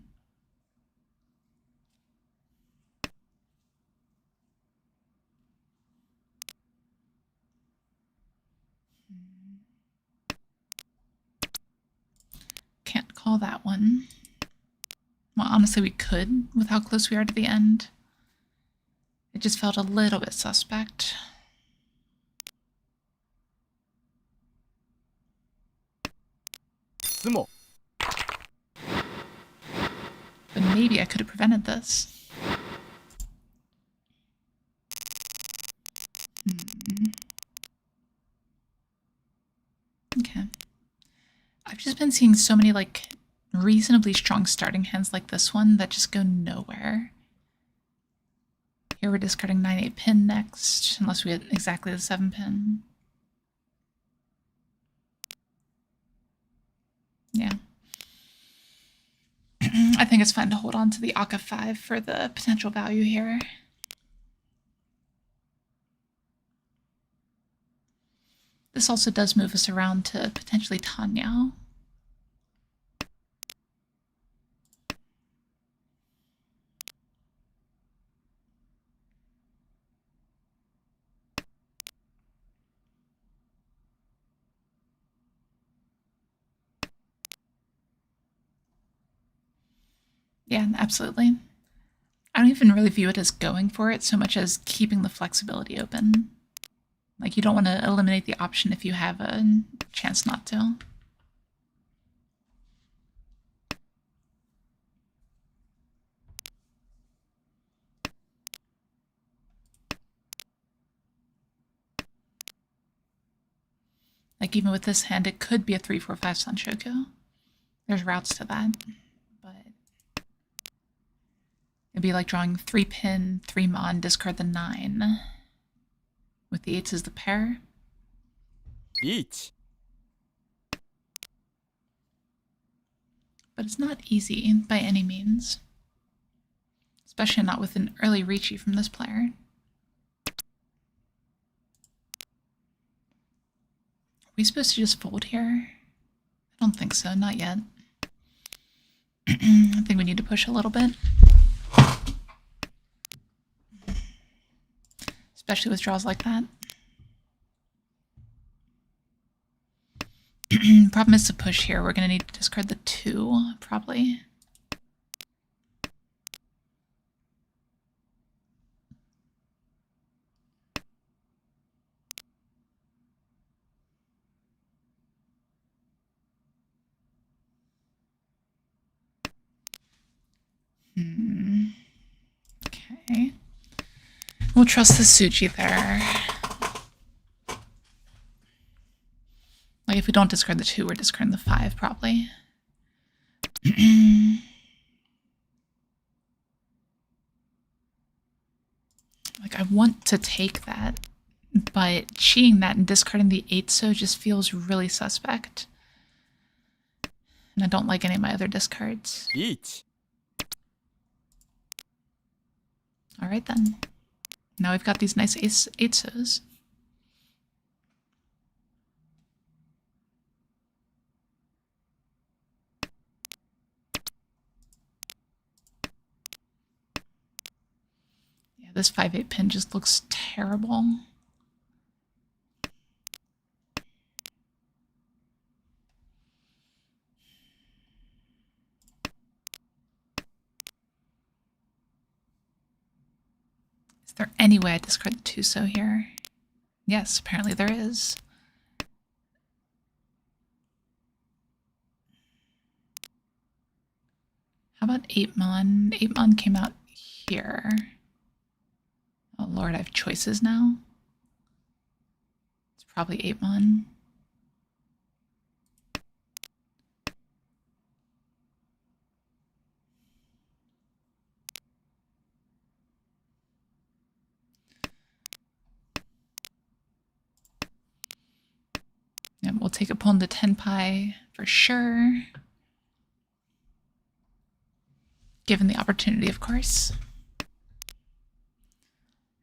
Can't call that one. Well, honestly, we could with how close we are to the end. It just felt a little bit suspect. つも But maybe I could have prevented this. Okay. I've just been seeing so many, like, reasonably strong starting hands like this one that just go nowhere. Here we're discarding 9-8 pin next, unless we get exactly the 7 pin. Yeah. I think it's fine to hold on to the Aka 5 for the potential value here. This also does move us around to potentially Tanyao. Yeah, absolutely. I don't even really view it as going for it so much as keeping the flexibility open. Like, you don't want to eliminate the option if you have a chance not to. Like, even with this hand, it could be a 3-4-5 Sanshoku. There's routes to that, but it'd be like drawing 3 pin, 3 mon, discard the 9. With the 8s as the pair. リーチ But it's not easy by any means. Especially not with an early Riichi from this player. Are we supposed to just fold here? I don't think so, not yet. I think we need to push a little bit. Especially with draws like that. Problem is to push here. We're going to need to discard the 2, probably. Okay. We'll trust the Tsuji there. Like, if we don't discard the 2, we're discarding the 5, probably. Like, I want to take that, but cheating that and discarding the 8 so just feels really suspect. And I don't like any of my other discards. リーチ Alright then. Now we've got these nice 8-sos. Yeah, this 5-8 pin just looks terrible. Is there any way I discard the 2-so here? Yes, apparently there is. How about 8 mon? 8 mon came out here. Oh lord, I have choices now. It's probably 8 mon. Yeah, we'll take a pawn to Tenpai for sure. Given the opportunity, of course.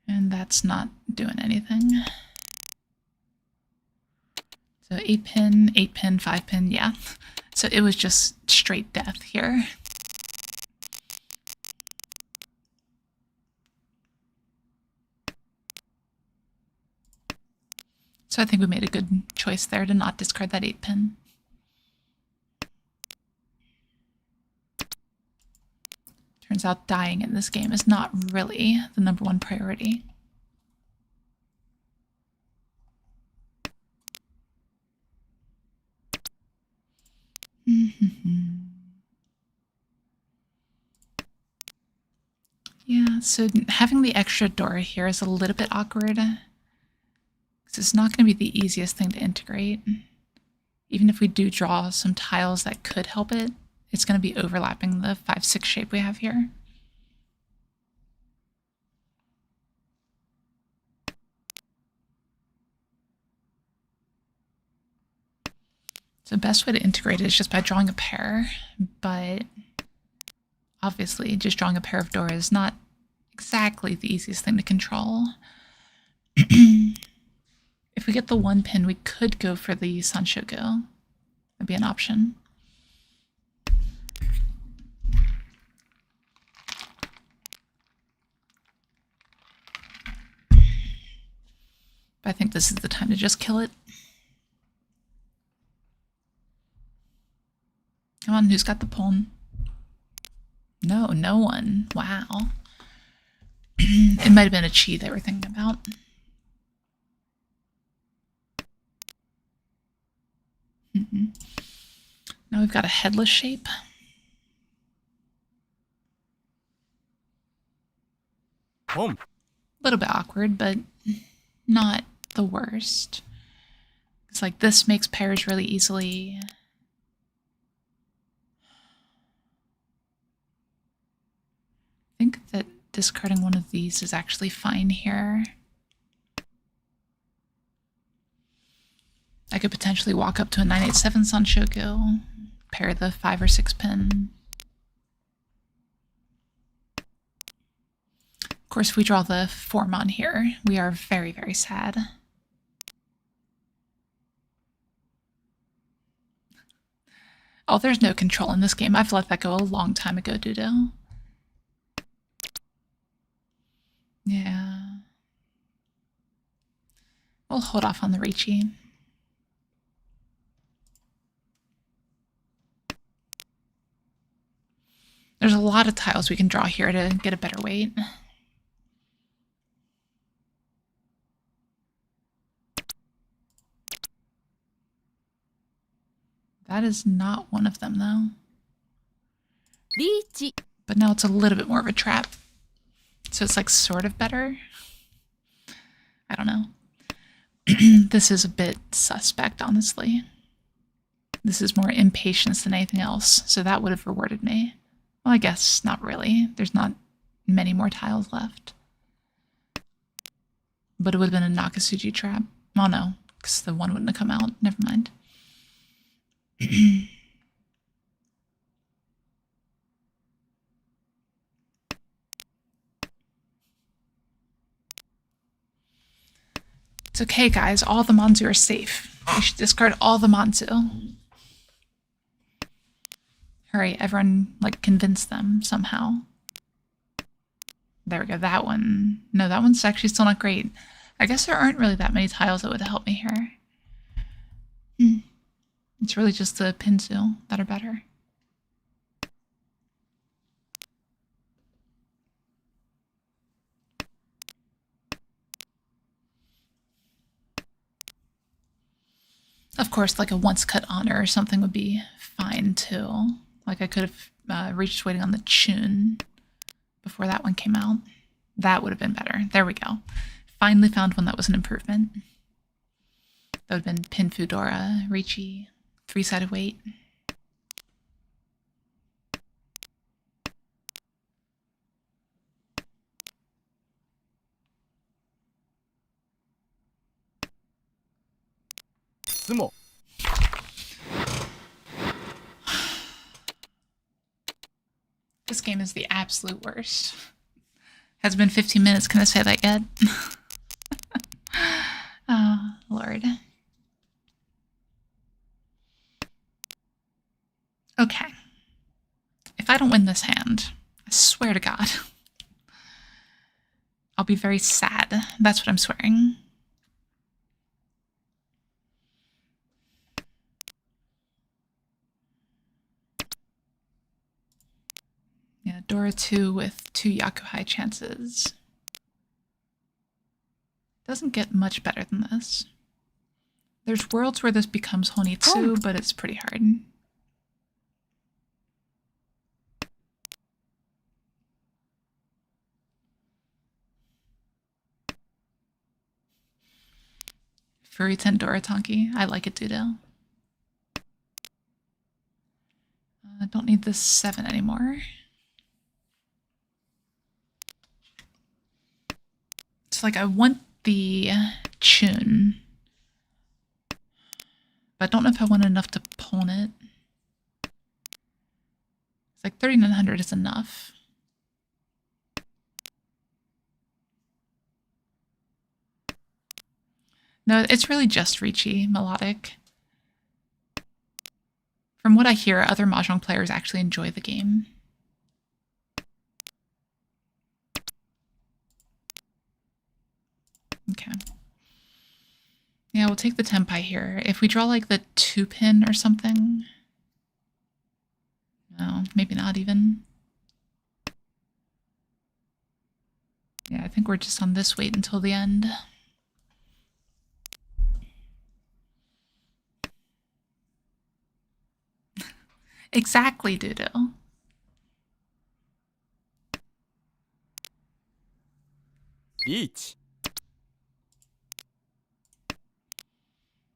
And that's not doing anything. So 8 pin, 8 pin, 5 pin, yeah. So it was just straight death here. So I think we made a good choice there to not discard that 8 pin. Turns out dying in this game is not really the #1 priority. So having the extra door here is a little bit awkward. Because it's not going to be the easiest thing to integrate. Even if we do draw some tiles that could help it, it's going to be overlapping the 5-6 shape we have here. So the best way to integrate it is just by drawing a pair, but obviously just drawing a pair of doors is not exactly the easiest thing to control. If we get the 1 pin, we could go for the Sanshoku. That'd be an option. But I think this is the time to just kill it. Come on, who's got the pawn? No, no one. Wow. It might have been a chi they were thinking about. Now we've got a headless shape. Home. A little bit awkward, but not the worst. It's like this makes pairs really easily. I think that discarding one of these is actually fine here. I could potentially walk up to a 987 Sanshoku, pair the 5 or 6 pin. Of course, if we draw the form on here, we are very, very sad. Oh, there's no control in this game. I've let that go a long time ago, Dudo. Yeah. We'll hold off on the Riichi. There's a lot of tiles we can draw here to get a better weight. That is not one of them, though. Riichi. But now it's a little bit more of a trap. So it's like sort of better. I don't know. This is a bit suspect, honestly. This is more impatience than anything else, so that would have rewarded me. Well, I guess not really. There's not many more tiles left. But it would have been a Nakasuji trap. Oh no, because the one wouldn't have come out. Never mind. It's okay, guys. All the Manzu are safe. We should discard all the Manzu. Hurry, everyone, like, convince them somehow. There we go, that one. No, that one's actually still not great. I guess there aren't really that many tiles that would help me here. It's really just the Pinzu that are better. Of course, like a once cut honor or something would be fine too. Like I could have reached waiting on the Chun before that one came out. That would have been better. There we go. Finally found one that was an improvement. That would have been Pin Fudora, Riichi, 3-sided weight. Sumo. This game is the absolute worst. Has been 15 minutes, can I say that yet? Oh, Lord. Okay. If I don't win this hand, I swear to God, I'll be very sad. That's what I'm swearing. Yeah, Dora 2 with 2 Yakuhai chances. Doesn't get much better than this. There's worlds where this becomes Honitsu, but it's pretty hard. Furitan Dorotanki. I like it, Dudo. I don't need this 7 anymore. It's like I want the Chun, but I don't know if I want enough to pawn it. It's like 3,900 is enough. No, it's really just Riichi melodic. From what I hear, other Mahjong players actually enjoy the game. Okay. Yeah, we'll take the Tenpai here. If we draw like the 2-pin or something. No, maybe not even. Yeah, I think we're just on this wait until the end. Exactly, Doodle. Riichi.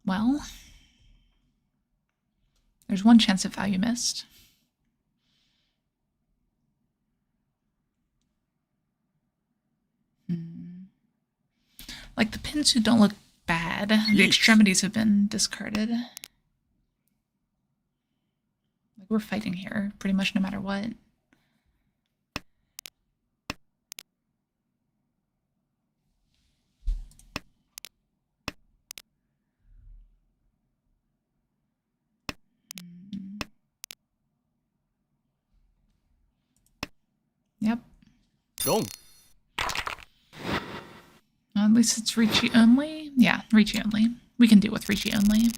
Well, there's one chance of value missed. Like the pins who don't look bad, the extremities have been discarded. Like we're fighting here pretty much no matter what. Yep. Wrong. At least it's Riichi only. Yeah, Riichi only. We can deal with Riichi only.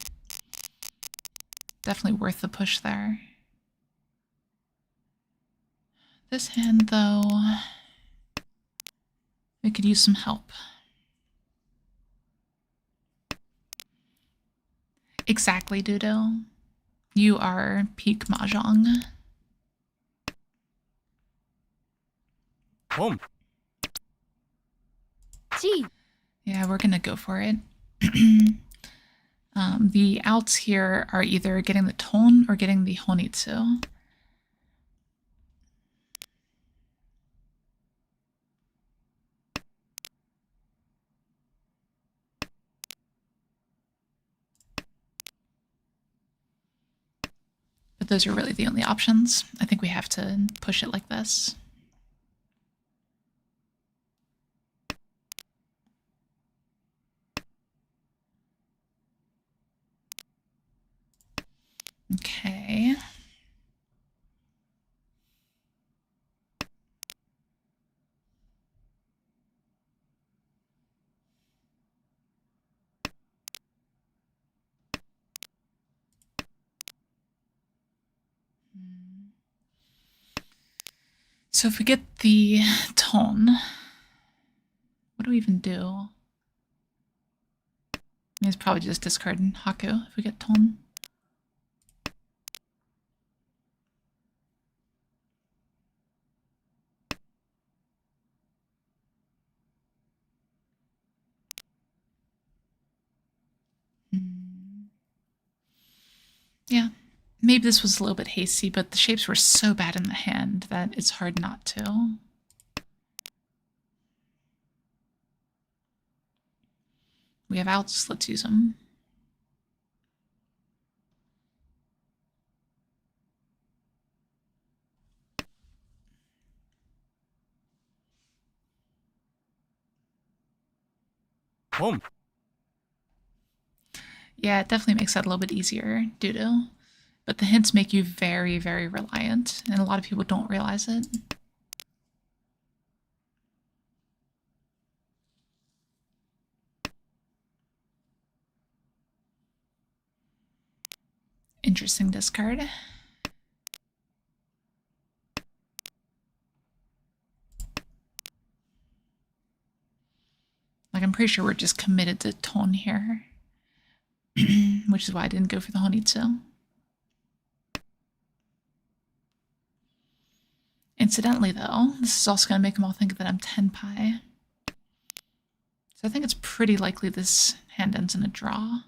Definitely worth the push there. This hand, though, we could use some help. Exactly, Dodo. You are peak Mahjong. Pom. G. Yeah, we're gonna go for it. The outs here are either getting the Ton or getting the Honitsu. But those are really the only options. I think we have to push it like this. Okay. So if we get the Ton, what do we even do? I mean, it's probably just discard Haku if we get Ton. Yeah, maybe this was a little bit hasty, but the shapes were so bad in the hand that it's hard not to. We have outs, let's use them. Pom. Yeah, it definitely makes that a little bit easier, Doodle. But the hints make you very, very reliant, and a lot of people don't realize it. Interesting discard. Like, I'm pretty sure we're just committed to Ton here. Which is why I didn't go for the Honitsu. Incidentally, though, this is also going to make them all think that I'm Tenpai. So I think it's pretty likely this Hand ends in a draw.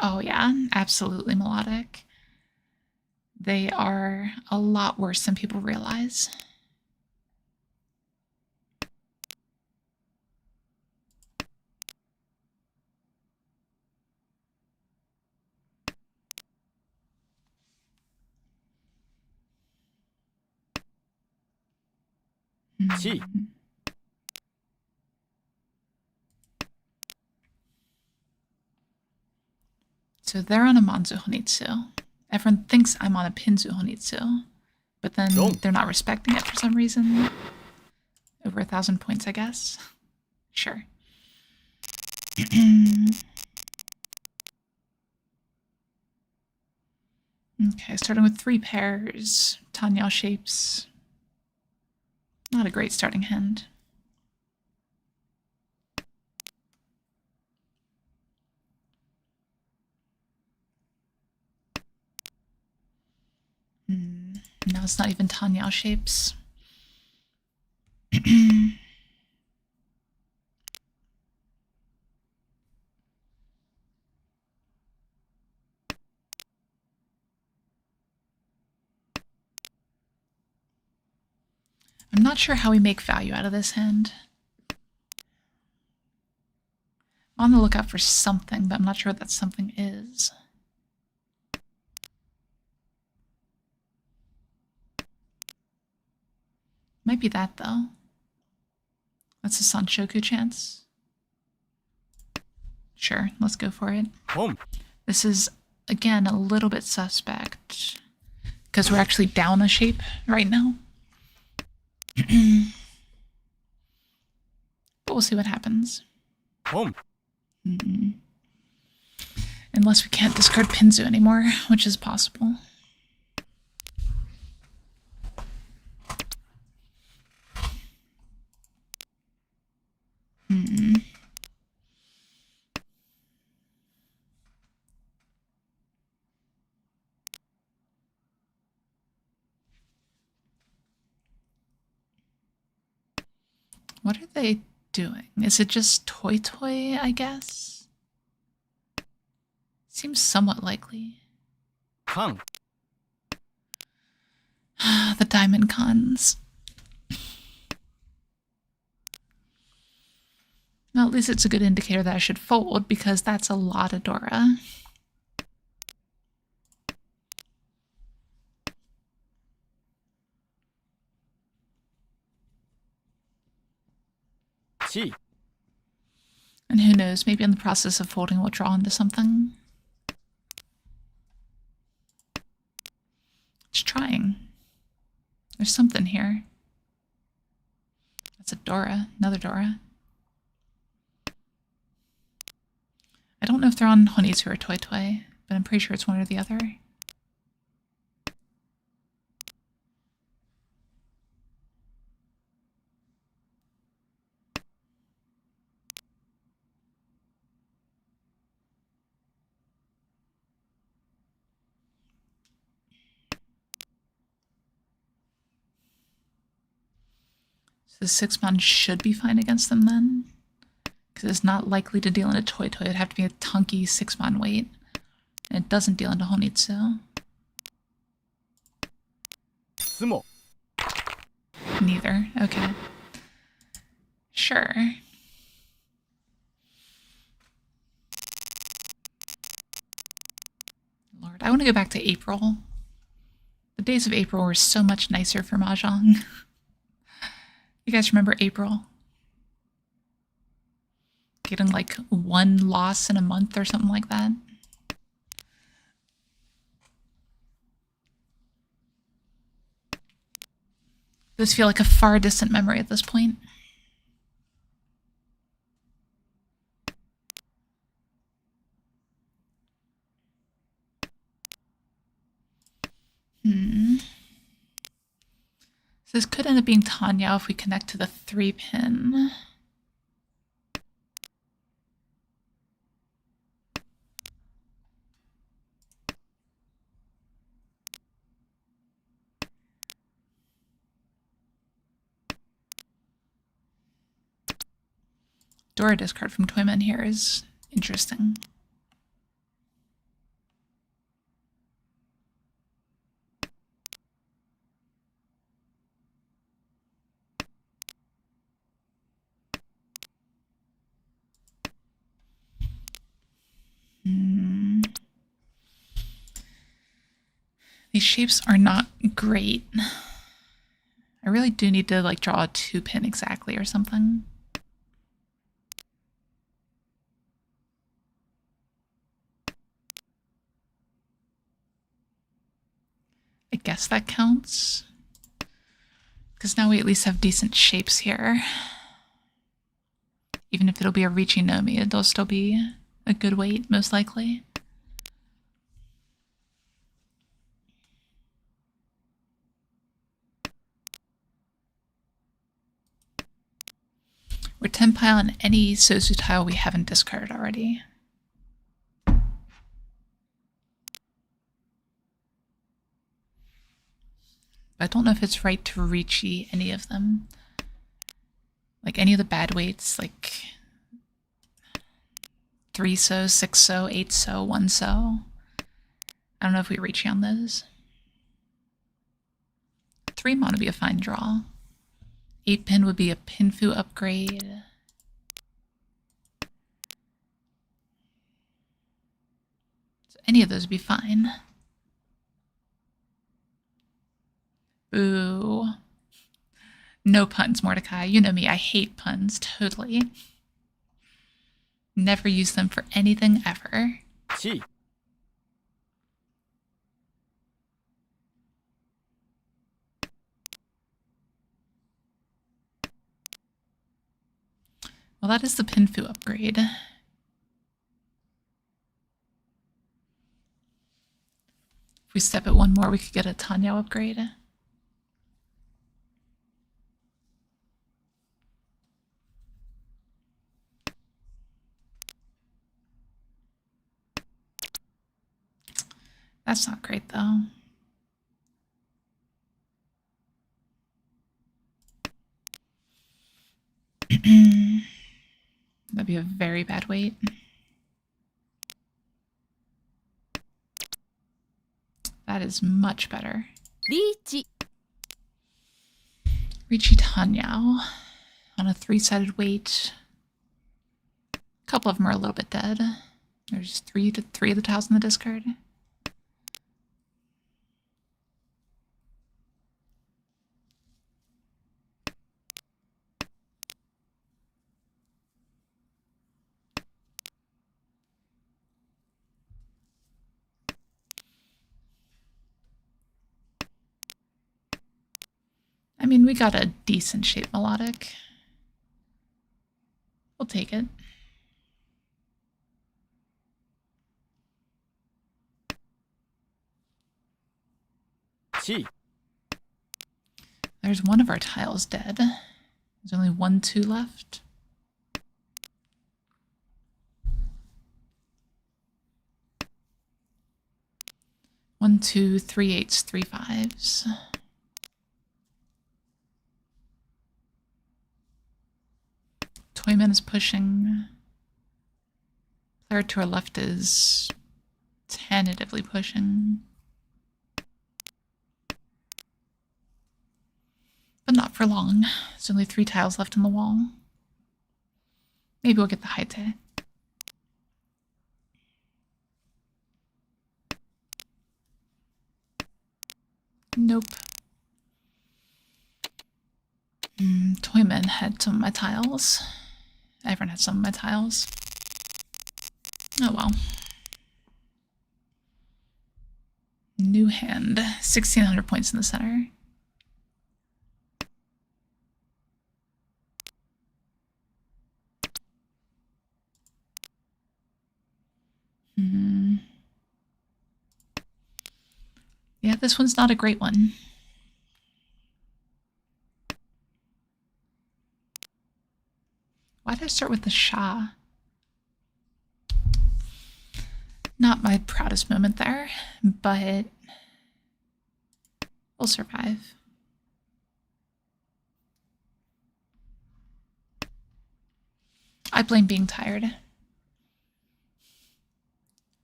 Oh yeah, absolutely melodic. They are a lot worse than people realize. Chi. So they're on a Manzu Honitsu. Everyone thinks I'm on a Pinzu Honitsu, but then they're not respecting it for some reason. Over 1,000 points, I guess. Sure. Okay, starting with 3 pairs. Tanyao shapes. Not a great starting hand. No, it's not even Tanyao shapes. I'm not sure how we make value out of this hand. I'm on the lookout for something, but I'm not sure what that something is. Might be that, though. That's a Sanshoku chance. Sure, let's go for it. This is, again, a little bit suspect, because we're actually down a shape right now. But we'll see what happens. Unless we can't discard Pinzu anymore, which is possible. What are they doing? Is it just toy, I guess? Seems somewhat likely. Kang. The diamond cons. Well, at least it's a good indicator that I should fold, because that's a lot of Dora. Chi. And who knows, maybe in the process of folding we'll draw into something. It's trying. There's something here. That's a Dora, another Dora. I don't know if they're on Honitsu or Toy, but I'm pretty sure it's one or the other. So the 6-mon should be fine against them then, because it's not likely to deal into Toy. It'd have to be a tunky 6-mon weight, and it doesn't deal into Honitsu. Sumo. Neither. Okay. Sure. Lord, I want to go back to April. The days of April were so much nicer for Mahjong. You guys remember April? Getting like 1 loss in a month or something like that. Those feel like a far distant memory at this point. So this could end up being Tanya if we connect to the 3-pin. Dora discard from Toyman here is interesting. These shapes are not great. I really do need to like draw a 2-pin exactly or something. I guess that counts. Because now we at least have decent shapes here. Even if it'll be a Riichi Nomi, it'll still be a good weight, most likely. We're 10 pile on any Sosu tile we haven't discarded already. But I don't know if it's right to Riichi any of them. Like any of the bad weights, like 3 so, 6 so, 8 so, 1 so. I don't know if we Riichi on those. 3 mon would be a fine draw. 8 pin would be a Pinfu upgrade. So any of those would be fine. Boo. No puns, Mordecai. You know me, I hate puns, totally. Never use them for anything ever. 地 Well, that is the Pinfu upgrade. If we step it one more, we could get a Tanyao upgrade. That's not great, though. That'd be a very bad weight. That is much better. Riichi. Riichi Tanyao on a 3-sided weight. A couple of them are a little bit dead. There's 3 of the tiles in the discard. I mean, we got a decent shape melodic. We'll take it. Chi. There's one of our tiles dead. There's only 1, 2 left. One, 2, 3 8s, 3 5s. Toyman is pushing. Player to our left is tentatively pushing. But not for long. There's only 3 tiles left in the wall. Maybe we'll get the Haite. Nope. Toyman had some of my tiles. Everyone had some of my tiles. Oh well. New hand. 1,600 points in the center. Yeah, this one's not a great one. Why did I start with the Shah? Not my proudest moment there, but we'll survive. I blame being tired.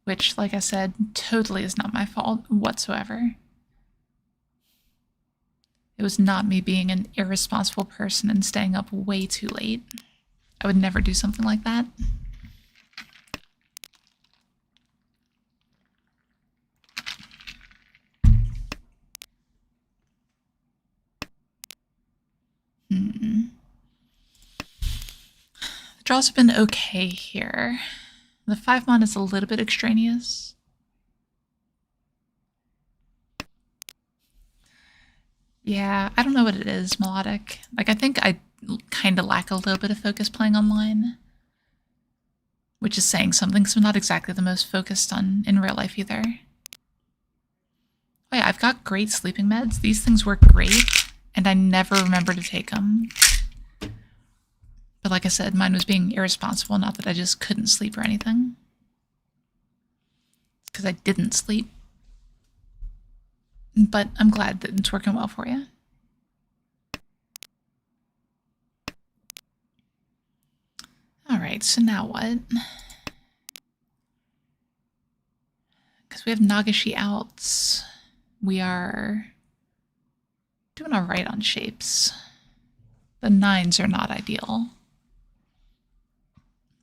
Which, like I said, totally is not my fault whatsoever. It was not me being an irresponsible person and staying up way too late. I would never do something like that. The draws have been okay here. The 5-mon is a little bit extraneous. Yeah, I don't know what it is, melodic. Like, I think I kind of lack a little bit of focus playing online. Which is saying something, because I'm not exactly the most focused on in real life either. Oh yeah, I've got great sleeping meds. These things work great, and I never remember to take them. But like I said, mine was being irresponsible, not that I just couldn't sleep or anything. Because I didn't sleep. But I'm glad that it's working well for you. Alright, so now what? Because we have Nagashi outs. We are doing alright on shapes. The 9s are not ideal.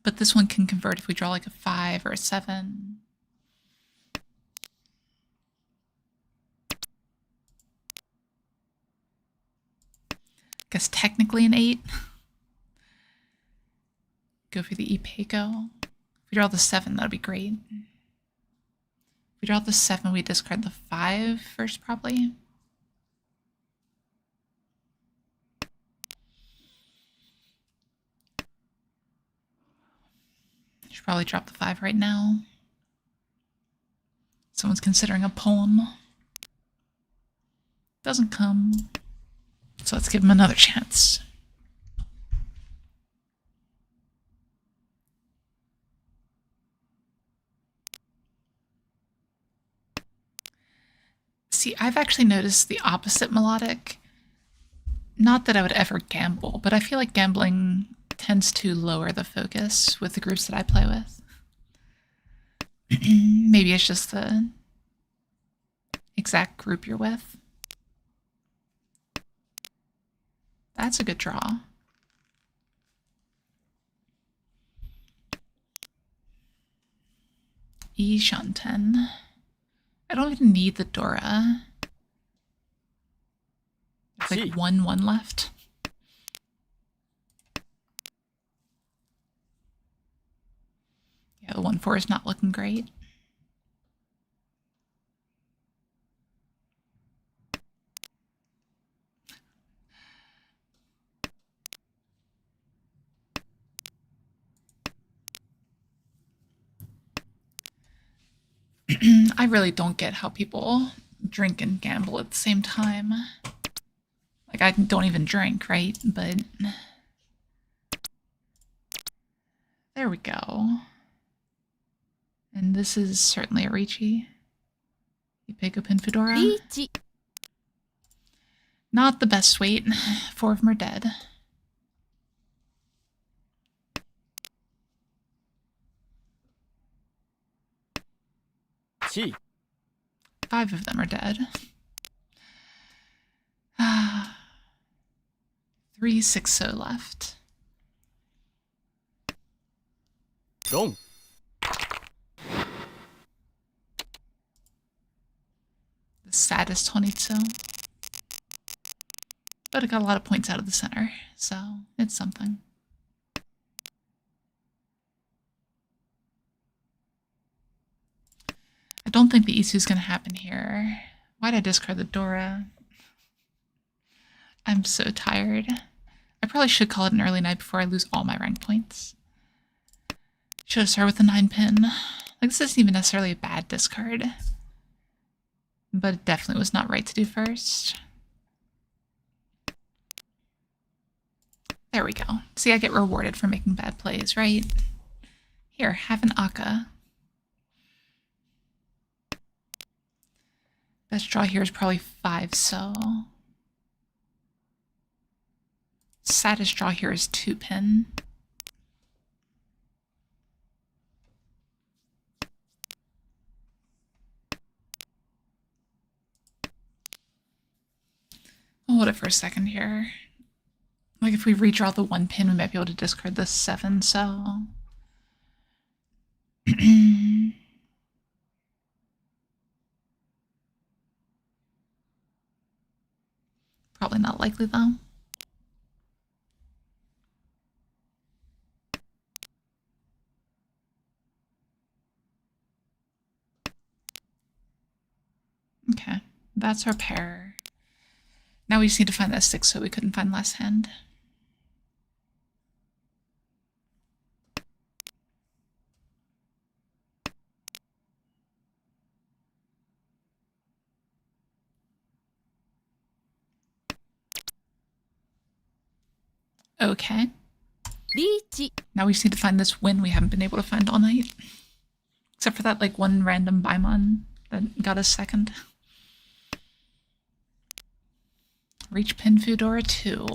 But this one can convert if we draw like a 5 or a 7. Guess technically an 8. Go for the Ipeco. If we draw the 7, that'd be great. If we draw the 7, we discard the 5 first, probably. Should probably drop the 5 right now. Someone's considering a poem. Doesn't come. So let's give him another chance. See, I've actually noticed the opposite melodic. Not that I would ever gamble, but I feel like gambling tends to lower the focus with the groups that I play with. Maybe it's just the exact group you're with. That's a good draw. E Shanten. I don't even need the Dora. There's like 1/1 left. Yeah, the 1/4 is not looking great. I really don't get how people drink and gamble at the same time. Like, I don't even drink, right? But there we go. And this is certainly a Riichi. You pick up in Fedora. Riichi. Not the best weight. 4 of them are dead. Chi. 5 of them are dead. 3 6-0 left. Long. The saddest Honitsu. But it got a lot of points out of the center, so it's something. I don't think the Isu's gonna happen here. Why'd I discard the Dora? I'm so tired. I probably should call it an early night before I lose all my rank points. Should have started with the 9-pin. Like, this isn't even necessarily a bad discard. But it definitely was not right to do first. There we go. See, I get rewarded for making bad plays, right? Here, have an Akka. Best draw here is probably 5, so... Saddest draw here is 2-pin. I'll hold it for a second here. Like if we redraw the 1 pin, we might be able to discard the 7, so... Probably not likely though. Okay, that's our pair. Now we just need to find that 6 so we couldn't find last hand. Okay. Riichi. Now we just need to find this win we haven't been able to find all night. Except for that like one random Baimon that got us second. Reach Pin Fudora 2.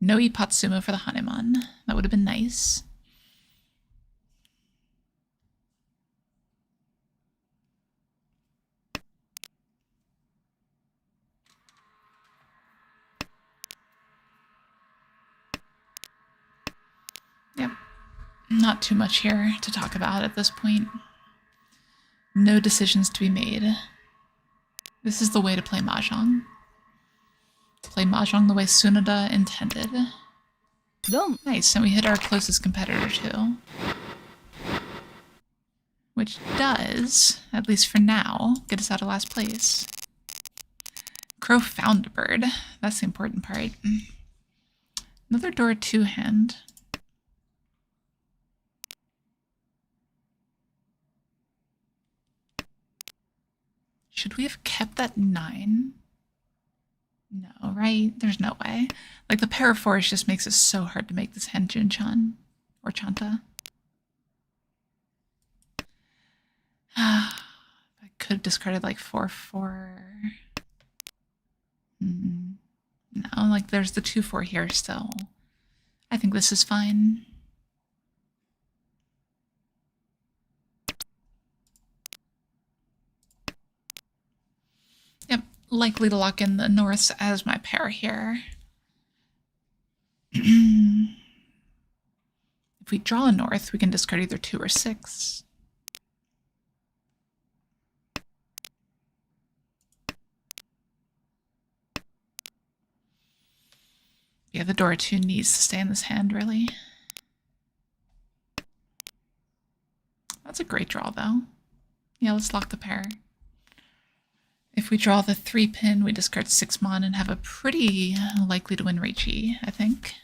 No Ipatsumo for the Hanemon. That would have been nice. Yep. Not too much here to talk about at this point. No decisions to be made. This is the way to play Mahjong. Play Mahjong the way Tsunoda intended. Don. Nice, and we hit our closest competitor too. Which does, at least for now, get us out of last place. Crow found a bird. That's the important part. Another door 2 hand. Should we have kept that 9? No, right? There's no way. Like, the pair of 4s just makes it so hard to make this hand Jun-chan. Or Chanta. I could have discarded, like, 4-4. No, like, there's the 2-4 here still. I think this is fine. Yep, likely to lock in the Norths as my pair here. If we draw a North, we can discard either 2 or 6. Yeah, the door 2 needs to stay in this hand, really. That's a great draw, though. Yeah, let's lock the pair. If we draw the 3 pin, we discard 6 mon and have a pretty likely to win Riichi, I think.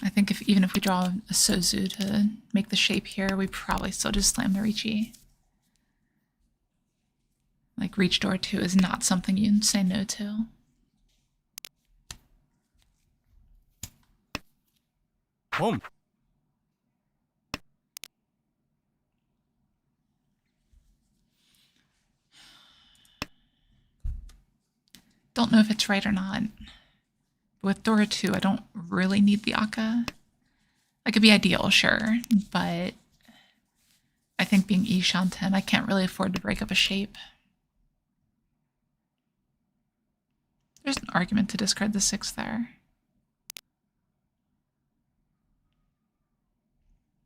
I think even if we draw a Sozu to make the shape here, we probably still just slam the Riichi. Like, Reach Door 2 is not something you say no to. Home. Don't know if it's right or not. With Dora 2, I don't really need the Akka. That could be ideal, sure, but I think being Ishan-10, I can't really afford to break up a shape. There's an argument to discard the 6 there.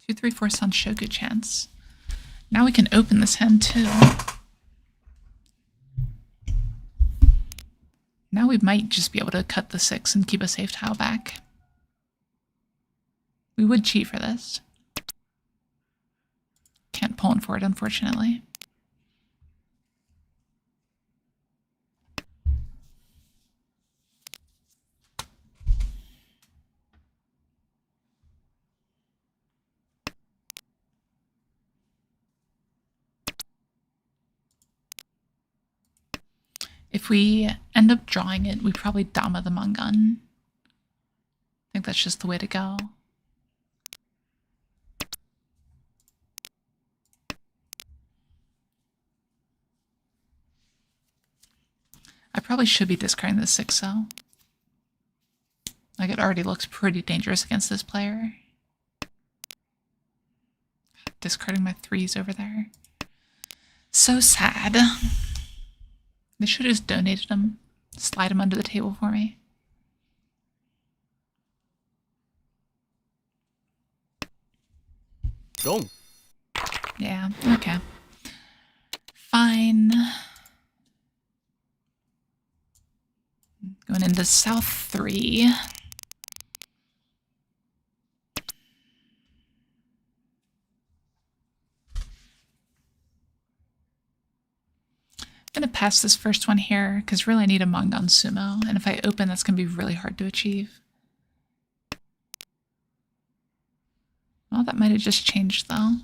2, 3, 4 sounds show good chance. Now we can open this hand too. Now we might just be able to cut the 6 and keep a safe tile back. We would cheat for this. Can't pull in for it, unfortunately. If we end up drawing it, we probably Dama the Mangan. I think that's just the way to go. I probably should be discarding the 6 though. Like, it already looks pretty dangerous against this player. discarding my 3s over there. So sad. They should have just donated them. Slide them under the table for me. Wrong. Yeah, okay. Fine. Going into South 3. I'm going to pass this first one here, because really I need a Mangan Sumo, and if I open, that's going to be really hard to achieve. Well, that might have just changed, though.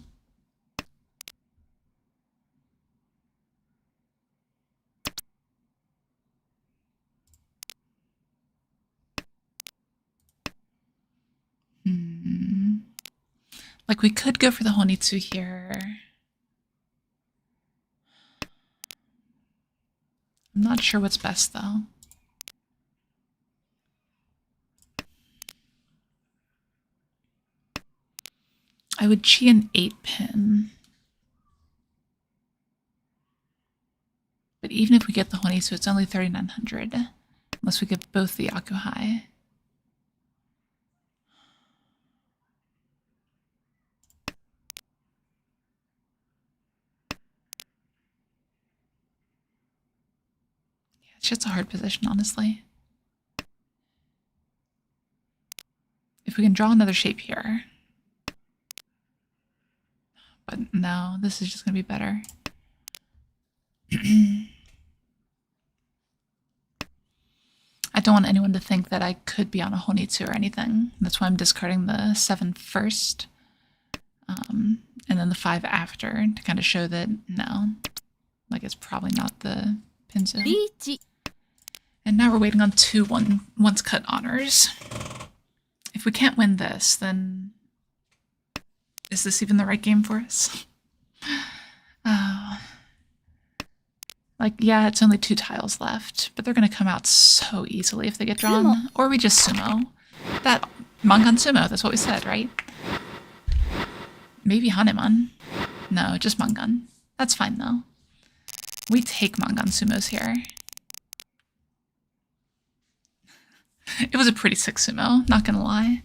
Like, we could go for the Honitsu here. I'm not sure what's best, though. I would chi an 8-pin. But even if we get the Honitsu, it's only 3,900. Unless we get both the Yakuhai. It's just a hard position, honestly. If we can draw another shape here. But no, this is just going to be better. I don't want anyone to think that I could be on a Honitsu or anything. That's why I'm discarding the 7 first. And then the 5 after to kind of show that, no. Like, it's probably not the Pinzu. Riichi. And now we're waiting on 2 once cut honors. If we can't win this, then is this even the right game for us? Like, yeah, it's only 2 tiles left, but they're going to come out so easily if they get drawn. Or we just sumo. That Mangan Sumo, that's what we said, right? Maybe Haneman. No, just Mangan. That's fine, though. We take Mangan Sumos here. It was a pretty sick sumo, not gonna lie.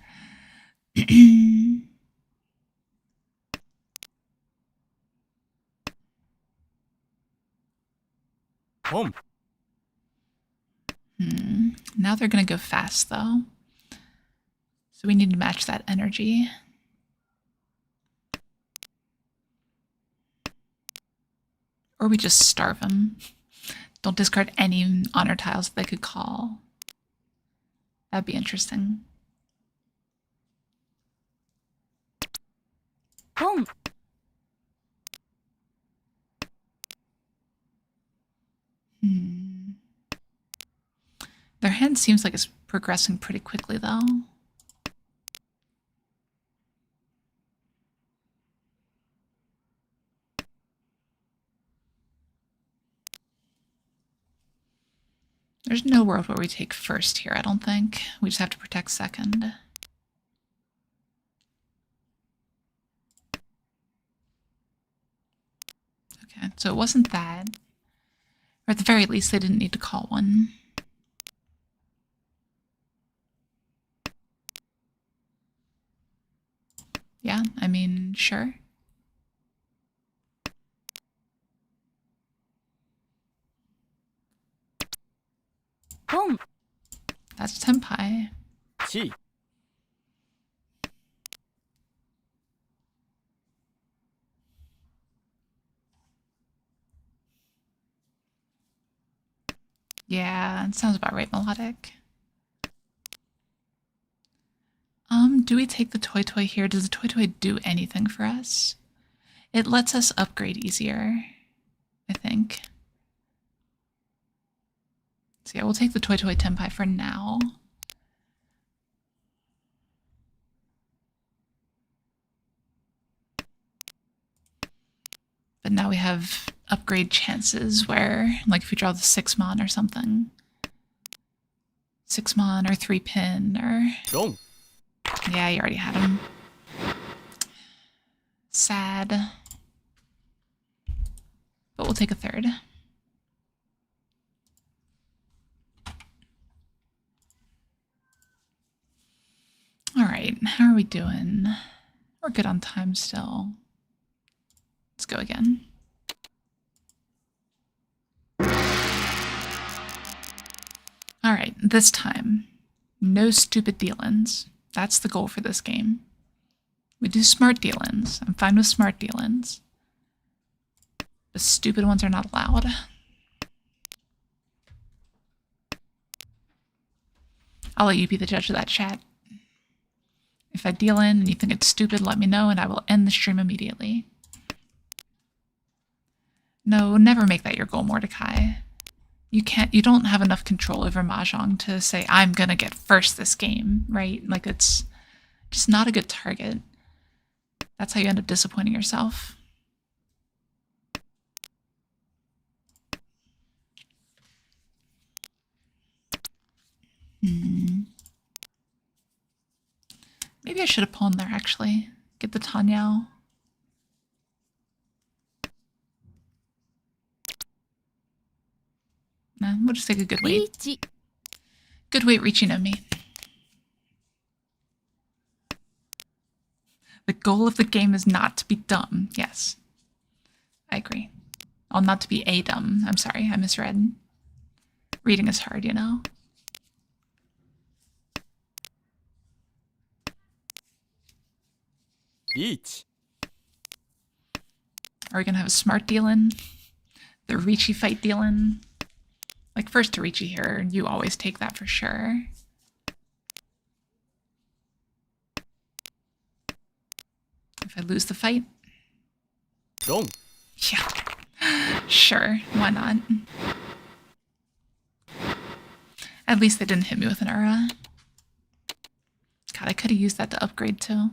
Home. Now they're gonna go fast, though. So we need to match that energy. Or we just starve them. Don't discard any honor tiles that they could call. That'd be interesting. Home. Their hand seems like it's progressing pretty quickly, though. There's no world where we take first here, I don't think. We just have to protect second. Okay, so it wasn't that. Or at the very least, they didn't need to call one. Yeah, I mean, sure. Home. That's Tenpai. Chi. Yeah, it sounds about right, melodic. Do we take the Toy Toy here? Does the Toy Toy do anything for us? It lets us upgrade easier, I think. So yeah, we'll take the Toy Toy Tenpai for now. But now we have upgrade chances where, like if we draw the 6-mon or something. 6-mon or 3-pin or... Wrong. Yeah, you already had him. Sad. But we'll take a third. All right, how are we doing? We're good on time still. Let's go again. All right, this time, no stupid deal-ins. That's the goal for this game. We do smart deal-ins. I'm fine with smart deal-ins. The stupid ones are not allowed. I'll let you be the judge of that, chat. If I deal in and you think it's stupid, let me know and I will end the stream immediately. No, never make that your goal, Mordecai. You don't have enough control over Mahjong to say, I'm gonna get first this game, right? Like, it's just not a good target. That's how you end up disappointing yourself. Maybe I should have pawned there, actually. Get the Tanyao. Nah, we'll just take a good weight. Riichi. Good weight, Riichi no me. The goal of the game is not to be dumb. Yes. I agree. Oh, not to be a dumb. I'm sorry, I misread. Reading is hard, you know? Riichi. Are we gonna have a smart deal-in? The Riichi fight deal-in? Like, first to Riichi here, you always take that for sure. If I lose the fight? Dong. Yeah. Sure, why not? At least they didn't hit me with an aura. God, I could have used that to upgrade too.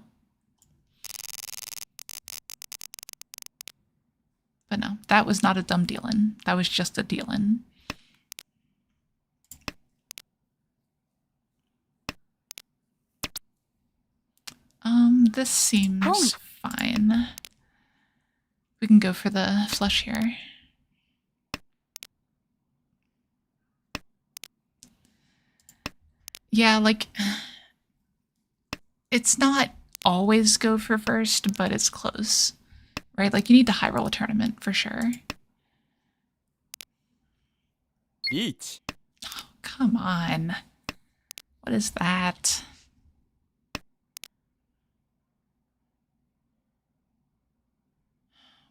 But no, that was not a dumb deal-in. That was just a deal-in. This seems fine. We can go for the flush here. Yeah, like, it's not always go for first, but it's close, right? Like, you need to high roll a tournament for sure. Riichi. Oh, come on. What is that?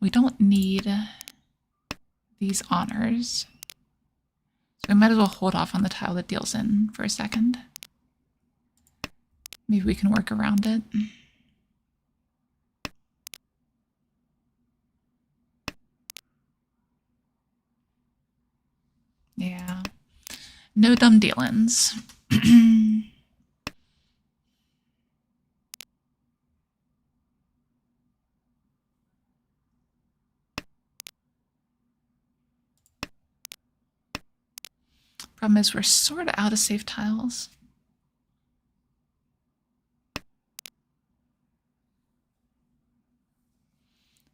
We don't need these honors. So we might as well hold off on the tile that deals in for a second. Maybe we can work around it. Yeah. No dumb deal-ins. Problem is we're sort of out of safe tiles.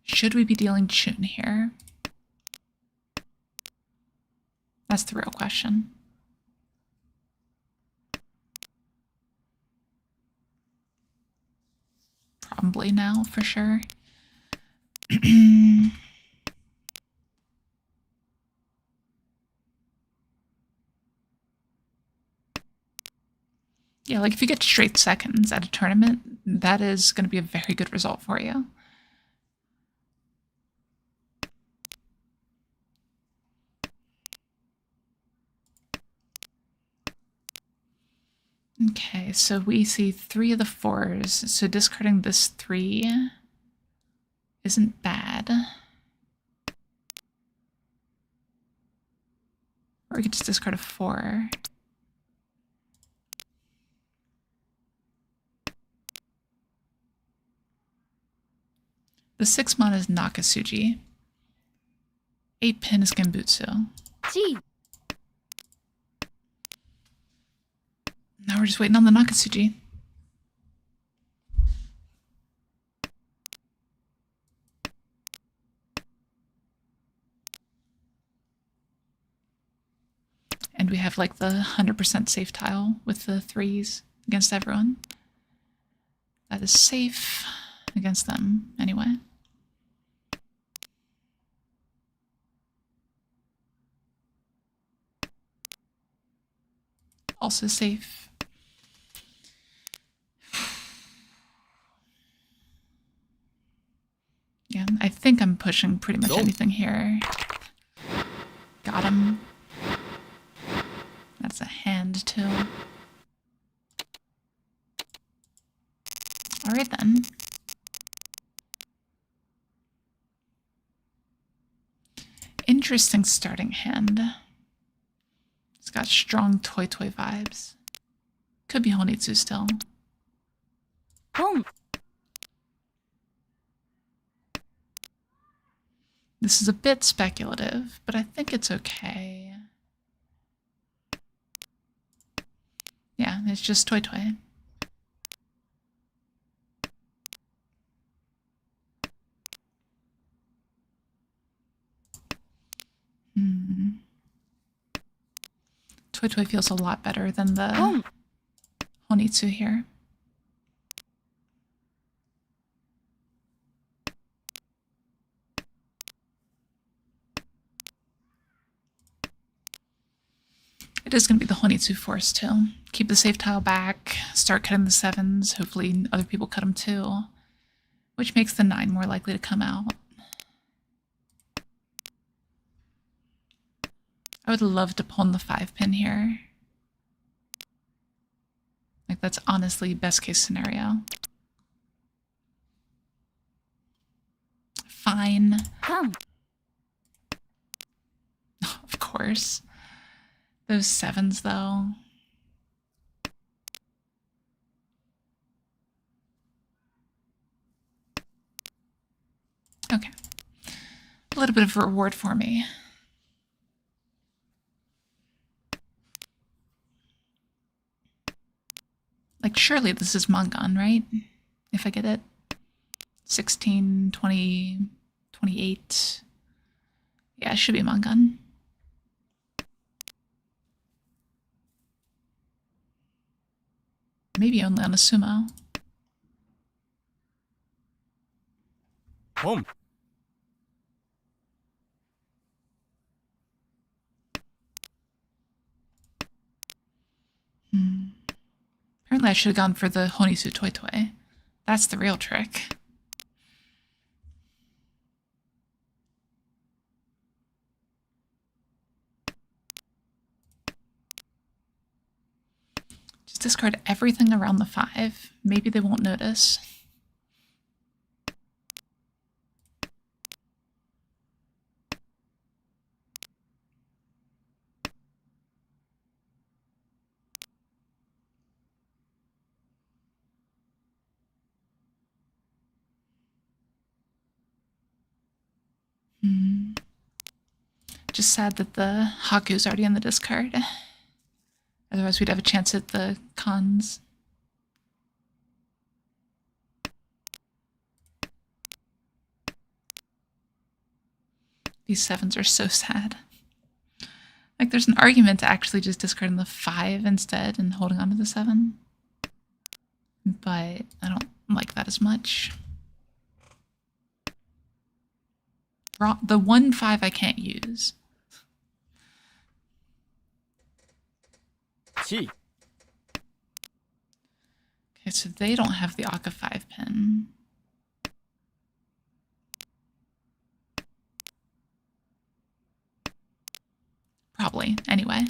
Should we be dealing Chun here? That's the real question. Probably now, for sure. Yeah, like if you get straight seconds at a tournament, that is going to be a very good result for you. Okay, so we see 3 of the 4s, so discarding this 3 isn't bad. Or we could just discard a 4. The 6 mana is Nakasuji. 8 pin is Genbutsu. Chi. Now we're just waiting on the Nakasuji. And we have like the 100% safe tile with the 3s against everyone. That is safe against them anyway. Also safe. Yeah, I think I'm pushing pretty much anything here. Got him. That's a hand too. Alright then. Interesting starting hand. It's got strong Toy Toy vibes. Could be Honitsu still. Boom. This is a bit speculative, but I think it's okay. Yeah, it's just Toy Toy. Toy Toy feels a lot better than the Honitsu here. It is going to be the Honitsu force too. Keep the safe tile back, start cutting the 7s, hopefully other people cut them too, which makes the 9 more likely to come out. I would love to pawn the 5-pin here. Like, that's honestly best case scenario. Fine. Come. Of course. Those 7s, though. Okay. A little bit of a reward for me. Like, surely this is Mangan, right? If I get it. 16, 20, 28. Yeah, it should be Mangan. Maybe only on a sumo. Boom. Apparently I should have gone for the Honitsu Toy Toy. That's the real trick. Just discard everything around the 5. Maybe they won't notice. Just sad that the Haku's already in the discard. Otherwise we'd have a chance at the cons. These 7s are so sad. Like, there's an argument to actually just discarding the 5 instead and holding on to the 7. But I don't like that as much. The 1-5 I can't use. Chi. Okay, so they don't have the Aka 5-pin. Probably. Anyway,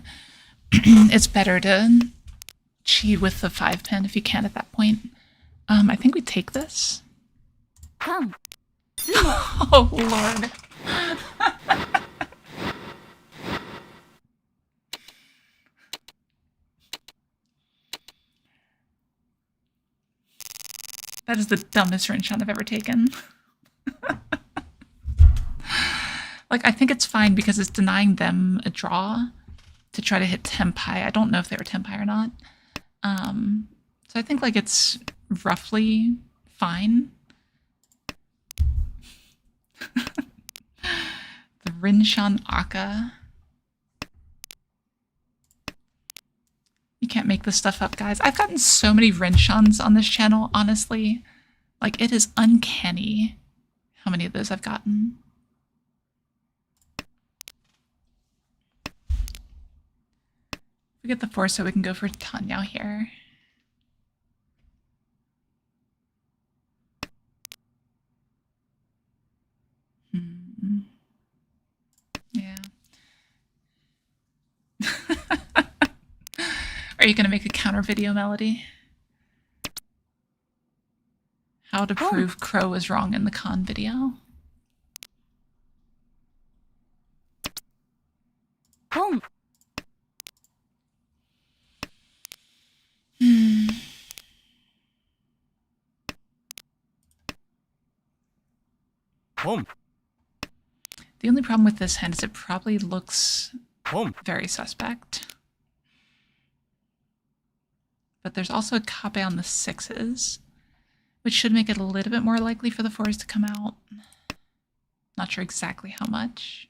it's better to cheat with the 5-pin if you can at that point. I think we take this. Come. Oh, Lord. That is the dumbest Rinshan I've ever taken. Like, I think it's fine because it's denying them a draw to try to hit Tempai. I don't know if they were Tempai or not. So I think, like, it's roughly fine. The Rinshan Aka. can't make this stuff up, guys. I've gotten so many Rinshans on this channel, honestly. Like, it is uncanny how many of those I've gotten. We get the 4, so we can go for Tanya here. Yeah. Are you going to make a counter video, Melody? How to prove Crow was wrong in the con video. Boom. Home. The only problem with this hand is it probably looks Home. very suspect. But there's also a Kabe on the 6s, which should make it a little bit more likely for the 4s to come out. Not sure exactly how much.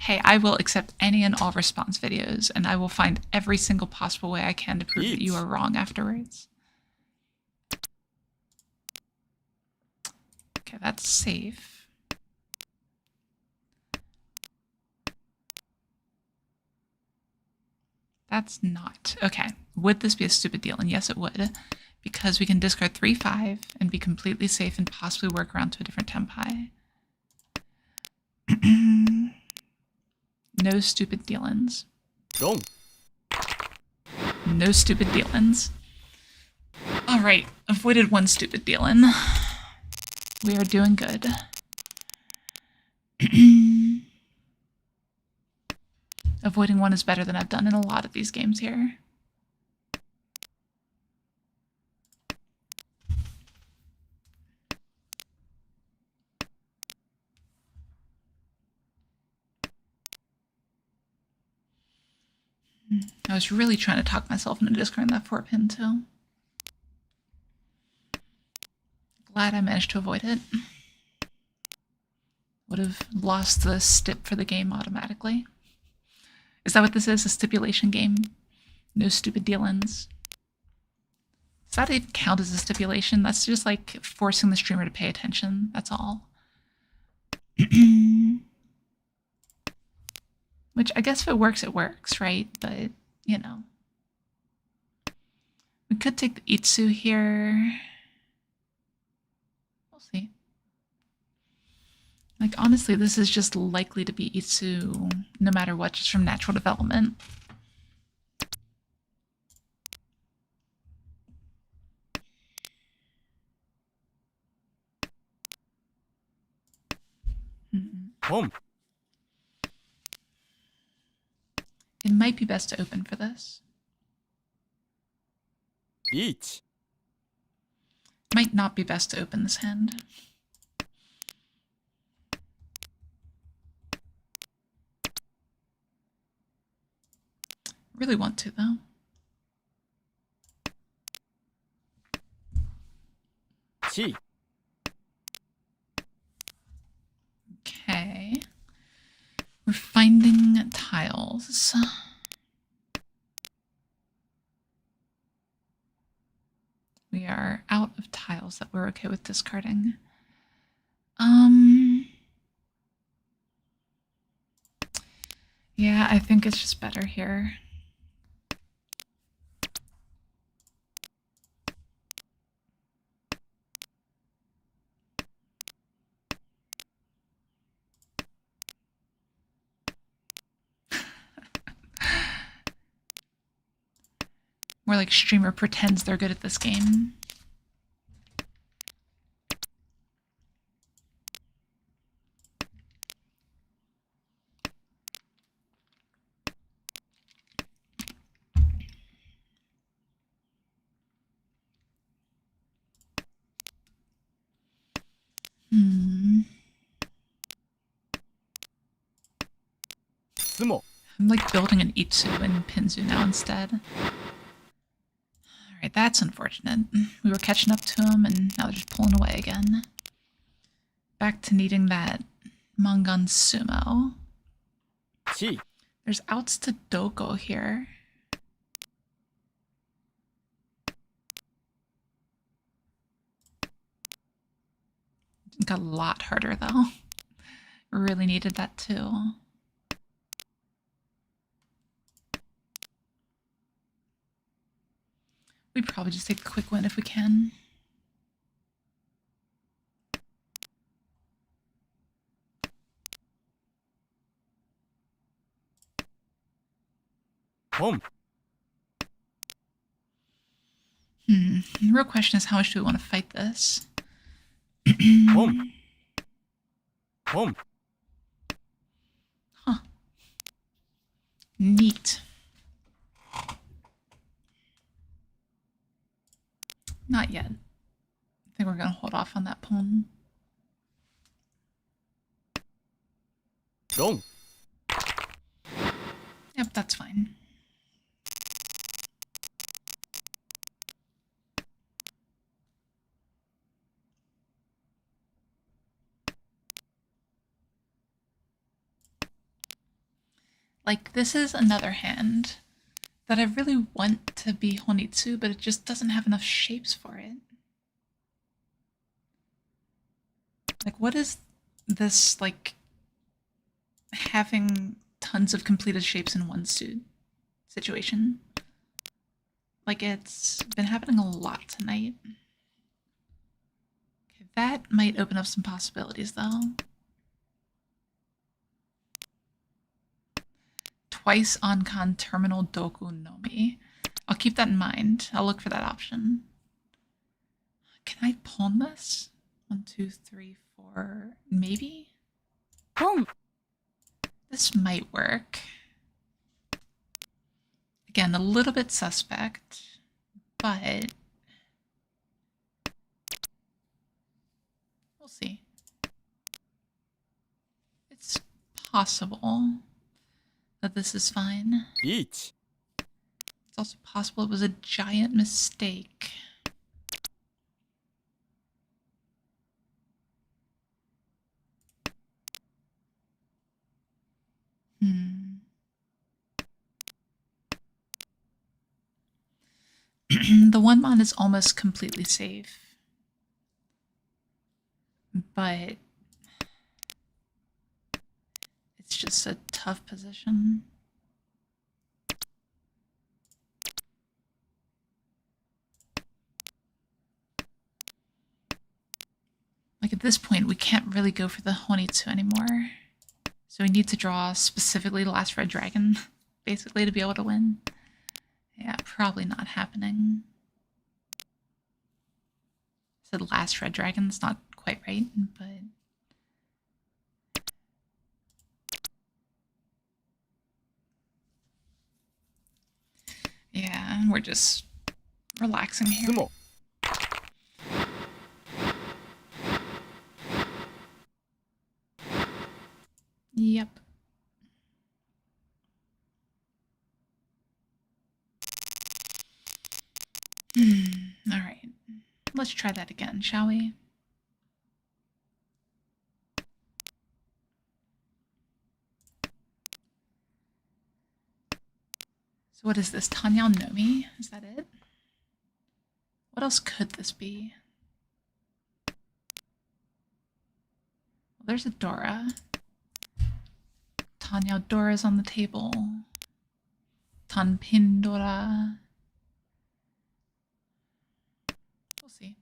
Hey, I will accept any and all response videos, and I will find every single possible way I can to prove that you are wrong afterwards. Okay, that's safe. That's not. Okay, would this be a stupid deal? And yes, it would, because we can discard 3/5 and be completely safe and possibly work around to a different tempai. No stupid dealings. Wrong. No stupid dealings. All right, avoided one stupid dealing. We are doing good. Avoiding one is better than I've done in a lot of these games here. I was really trying to talk myself into discarding that 4-pin too. Glad I managed to avoid it. Would have lost the stip for the game automatically. Is that what this is? A stipulation game? No stupid dealings. Does that even count as a stipulation? That's just like forcing the streamer to pay attention. That's all. Which I guess if it works, right? But, you know. We could take the Itsu here. We'll see. Like, honestly, this is just likely to be Itsu no matter what, just from natural development. Home. It might be best to open for this. Riichi. Might not be best to open this hand. Really want to, though. Chi. Okay. We're finding tiles. We are out of tiles that we're okay with discarding. Yeah, I think it's just better here. More like streamer pretends they're good at this game. Sumo. I'm like building an Itsu and Pinzu now instead. Alright, that's unfortunate. We were catching up to them and now they're just pulling away again. Back to needing that Mangan Sumo. Chi. There's outs to Doko here. It got a lot harder though. Really needed that too. We'd probably just take the quick win if we can. Pom. The real question is how much do we want to fight this? Pom. Pom. Huh. Neat. Not yet. I think we're going to hold off on that pawn. Long. Yep, that's fine. Like, this is another hand that I really want to be Honitsu, but it just doesn't have enough shapes for it. Like, what is this, like, having tons of completed shapes in one suit situation? Like, it's been happening a lot tonight. Okay, that might open up some possibilities, though. Twice on-con terminal doku nomi. I'll keep that in mind. I'll look for that option. Can I pawn this? 1, 2, 3, 4, maybe? Boom. This might work. Again, a little bit suspect, but we'll see. It's possible that this is fine. Riichi. It's also possible it was a giant mistake. The one mon is almost completely safe. But it's just a tough position. Like at this point, we can't really go for the Honitsu anymore. So we need to draw specifically the last red dragon, basically, to be able to win. Yeah, probably not happening. I said last red dragon, it's not quite right, but... yeah, we're just relaxing here. Sumo. Yep. All right. Let's try that again, shall we? So what is this? Tanyao Nomi? Is that it? What else could this be? Well, there's a Dora. Tanyao Dora's on the table. Tanpin Dora. We'll see.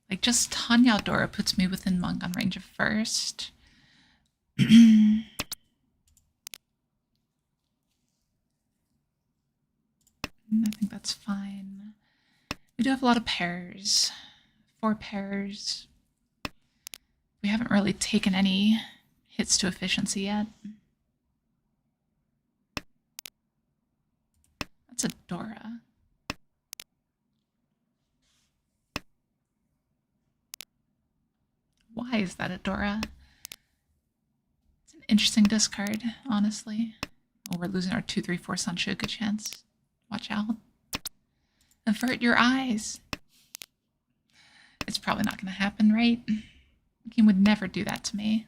Like, just Tanyao Dora puts me within Mangan range of first. I think that's fine. We do have a lot of pairs. 4 pairs. We haven't really taken any hits to efficiency yet. That's a Dora. Why is that a Dora? It's an interesting discard, honestly. Oh, we're losing our 2, 3, 4 Sancho, good chance. Watch out. Avert your eyes. It's probably not going to happen, right? The game would never do that to me.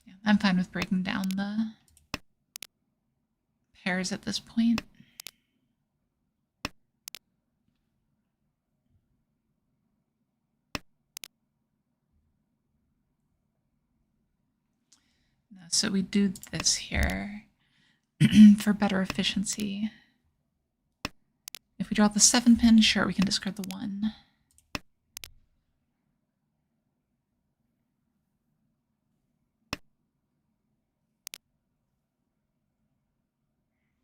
Yeah, I'm fine with breaking down the pairs at this point. So we do this here for better efficiency. If we draw the 7 pin, sure, we can discard the 1.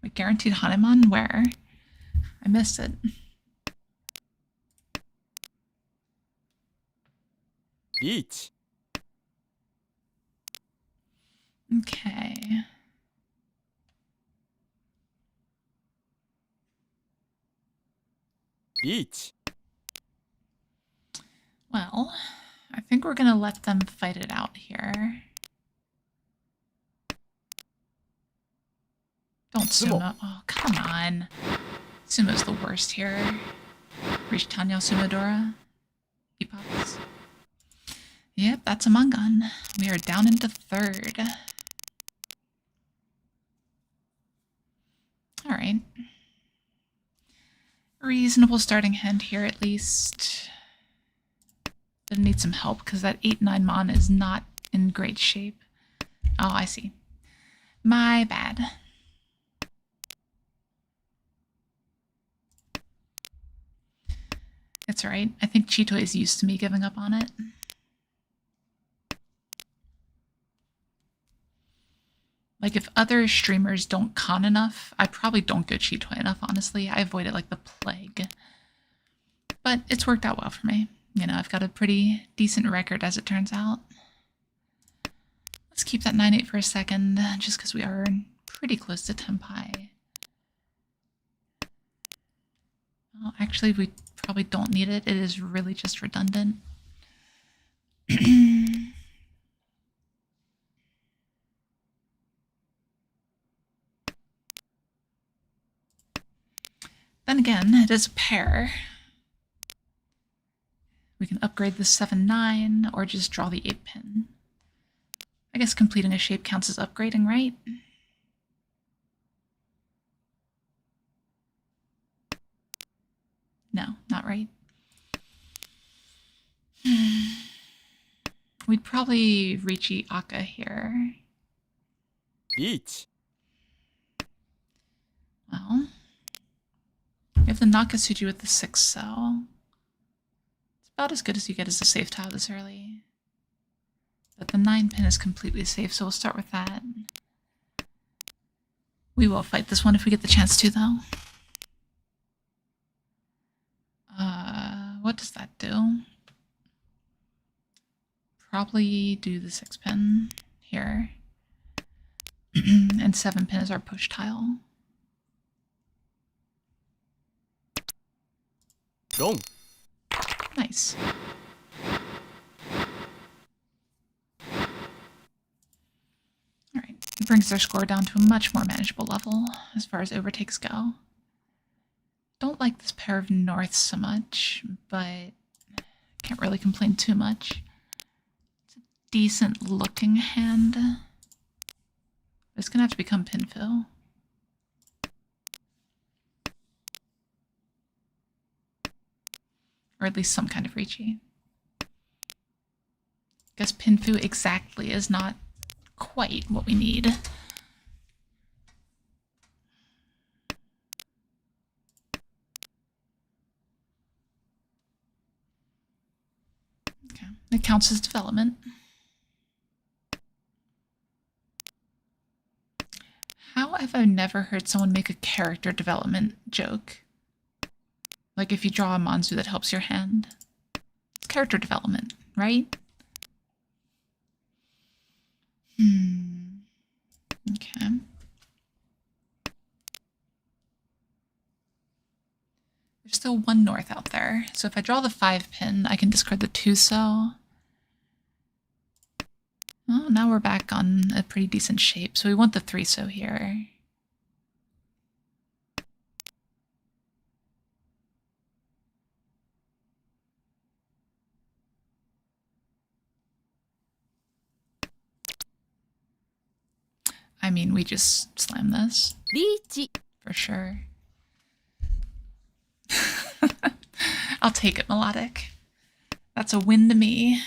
Wait, guaranteed Hanuman? Where? I missed it. Riichi. Okay. Riichi. Well, I think we're going to let them fight it out here. Don't sumo. Oh, come on. Sumo's the worst here. Reach Tanya Sumodora. Epochs. Yep, that's a Mangan. We are down into 3rd. Alright. Reasonable starting hand here, at least. Gonna need some help, because that 8-9 Mon is not in great shape. Oh, I see. My bad. It's alright. I think Chito is used to me giving up on it. Like, if other streamers don't con enough, I probably don't go Cheetoy enough, honestly. I avoid it like the plague. But it's worked out well for me. You know, I've got a pretty decent record, as it turns out. Let's keep that 9-8 for a second, just because we are pretty close to Tenpai. Oh, actually, we probably don't need it. It is really just redundant. Then again, it is a pair. We can upgrade the 7-9 or just draw the 8 pin. I guess completing a shape counts as upgrading, right? No, not right. We'd probably Riichi Aka here. Riichi. Well, we have the Nakatsuji with the 6 cell. It's about as good as you get as a safe tile this early. But the 9 pin is completely safe, so we'll start with that. We will fight this one if we get the chance to, though. What does that do? Probably do the 6 pin here. And 7 pin is our push tile. Wrong. Nice. Alright, it brings their score down to a much more manageable level as far as overtakes go. Don't like this pair of norths so much, but can't really complain too much. It's a decent looking hand. It's gonna have to become Pinfill. Or at least some kind of Riichi. Guess Pinfu exactly is not quite what we need. Okay, it counts as development. How have I never heard someone make a character development joke? Like if you draw a Manzu that helps your hand. It's character development, right? Okay. There's still 1 north out there. So if I draw the 5 pin, I can discard the 2 cell. Well, now we're back on a pretty decent shape, so we want the 3-so here. I mean, we just slam this. Riichi. For sure. I'll take it, Melodic. That's a win to me.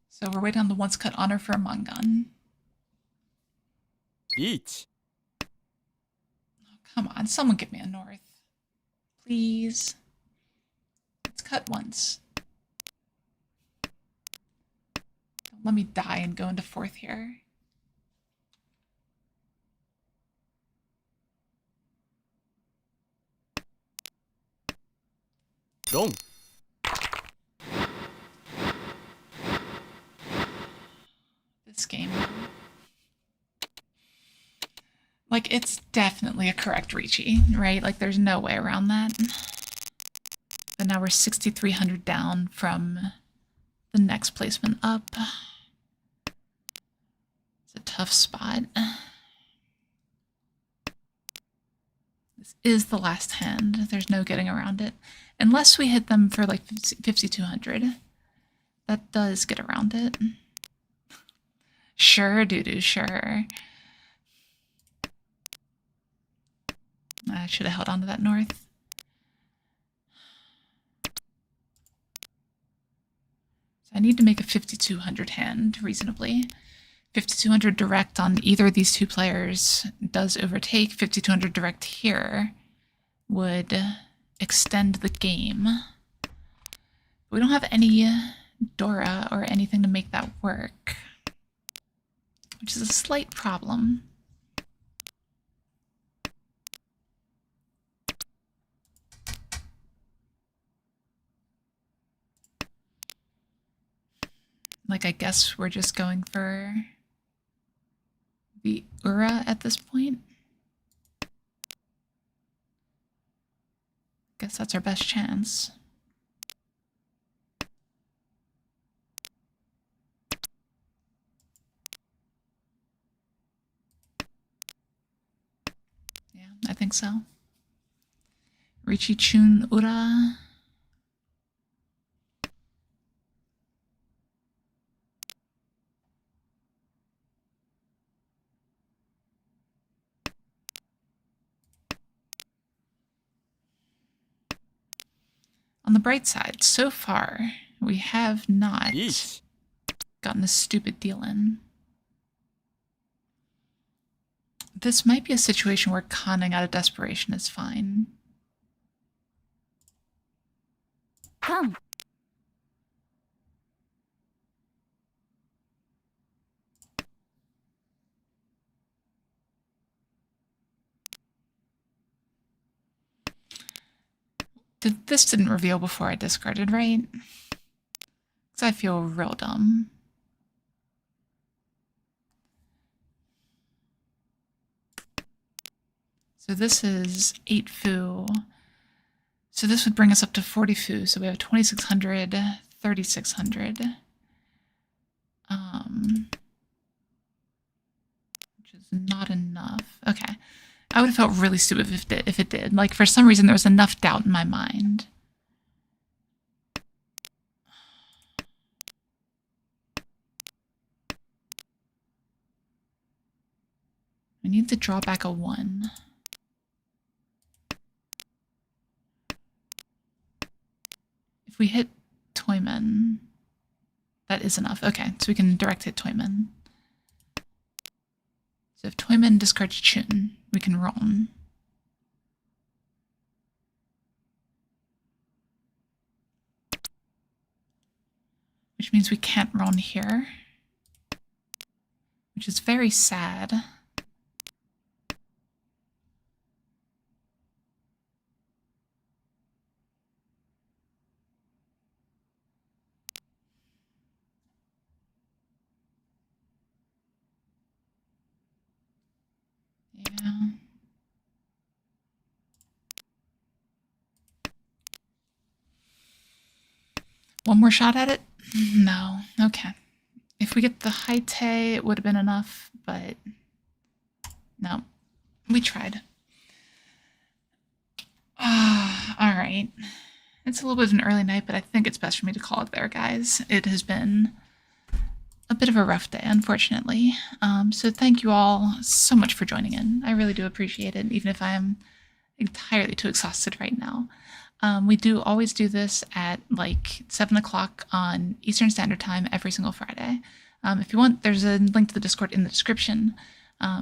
So we're waiting on the once cut honor for a Mongun. リーチ Come on, someone give me a north. Please. Let's cut once. Don't let me die and go into 4th here.ロン This game. Like, it's definitely a correct Riichi, right? Like, there's no way around that. But now we're 6,300 down from the next placement up. It's a tough spot. This is the last hand. There's no getting around it. Unless we hit them for like 5,200. That does get around it. Sure, doo-doo, sure. I should have held on to that north. So I need to make a 5,200 hand reasonably. 5,200 direct on either of these two players does overtake. 5,200 direct here would extend the game. We don't have any Dora or anything to make that work, which is a slight problem. Like, I guess we're just going for the Ura at this point. Guess that's our best chance. Yeah, I think so. Riichi Chun Ura. On the bright side, so far, we have not リーチ gotten a stupid deal in. This might be a situation where conning out of desperation is fine. Come. This didn't reveal before I discarded, right? Because I feel real dumb. So this is 8 fu. So this would bring us up to 40 fu. So we have 2,600, 3,600. Which is not enough. Okay. I would have felt really stupid if it did. Like, for some reason, there was enough doubt in my mind. I need to draw back a 1. If we hit Toyman, that is enough. Okay, so we can direct hit Toyman. So if Toyman discards Chun, we can roll. Which means we can't roll here. Which is very sad. Yeah. One more shot at it? No. Okay. If we get the Haite, it would have been enough, but no. We tried. All right. It's a little bit of an early night, but I think it's best for me to call it there, guys. It has been a bit of a rough day, unfortunately. So thank you all so much for joining in. I really do appreciate it, even if I am entirely too exhausted right now. We do always do this at like 7 o'clock on Eastern Standard Time every single Friday. If you want, there's a link to the Discord in the description.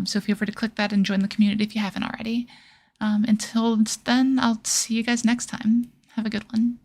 So feel free to click that and join the community if you haven't already. Until then, I'll see you guys next time. Have a good one.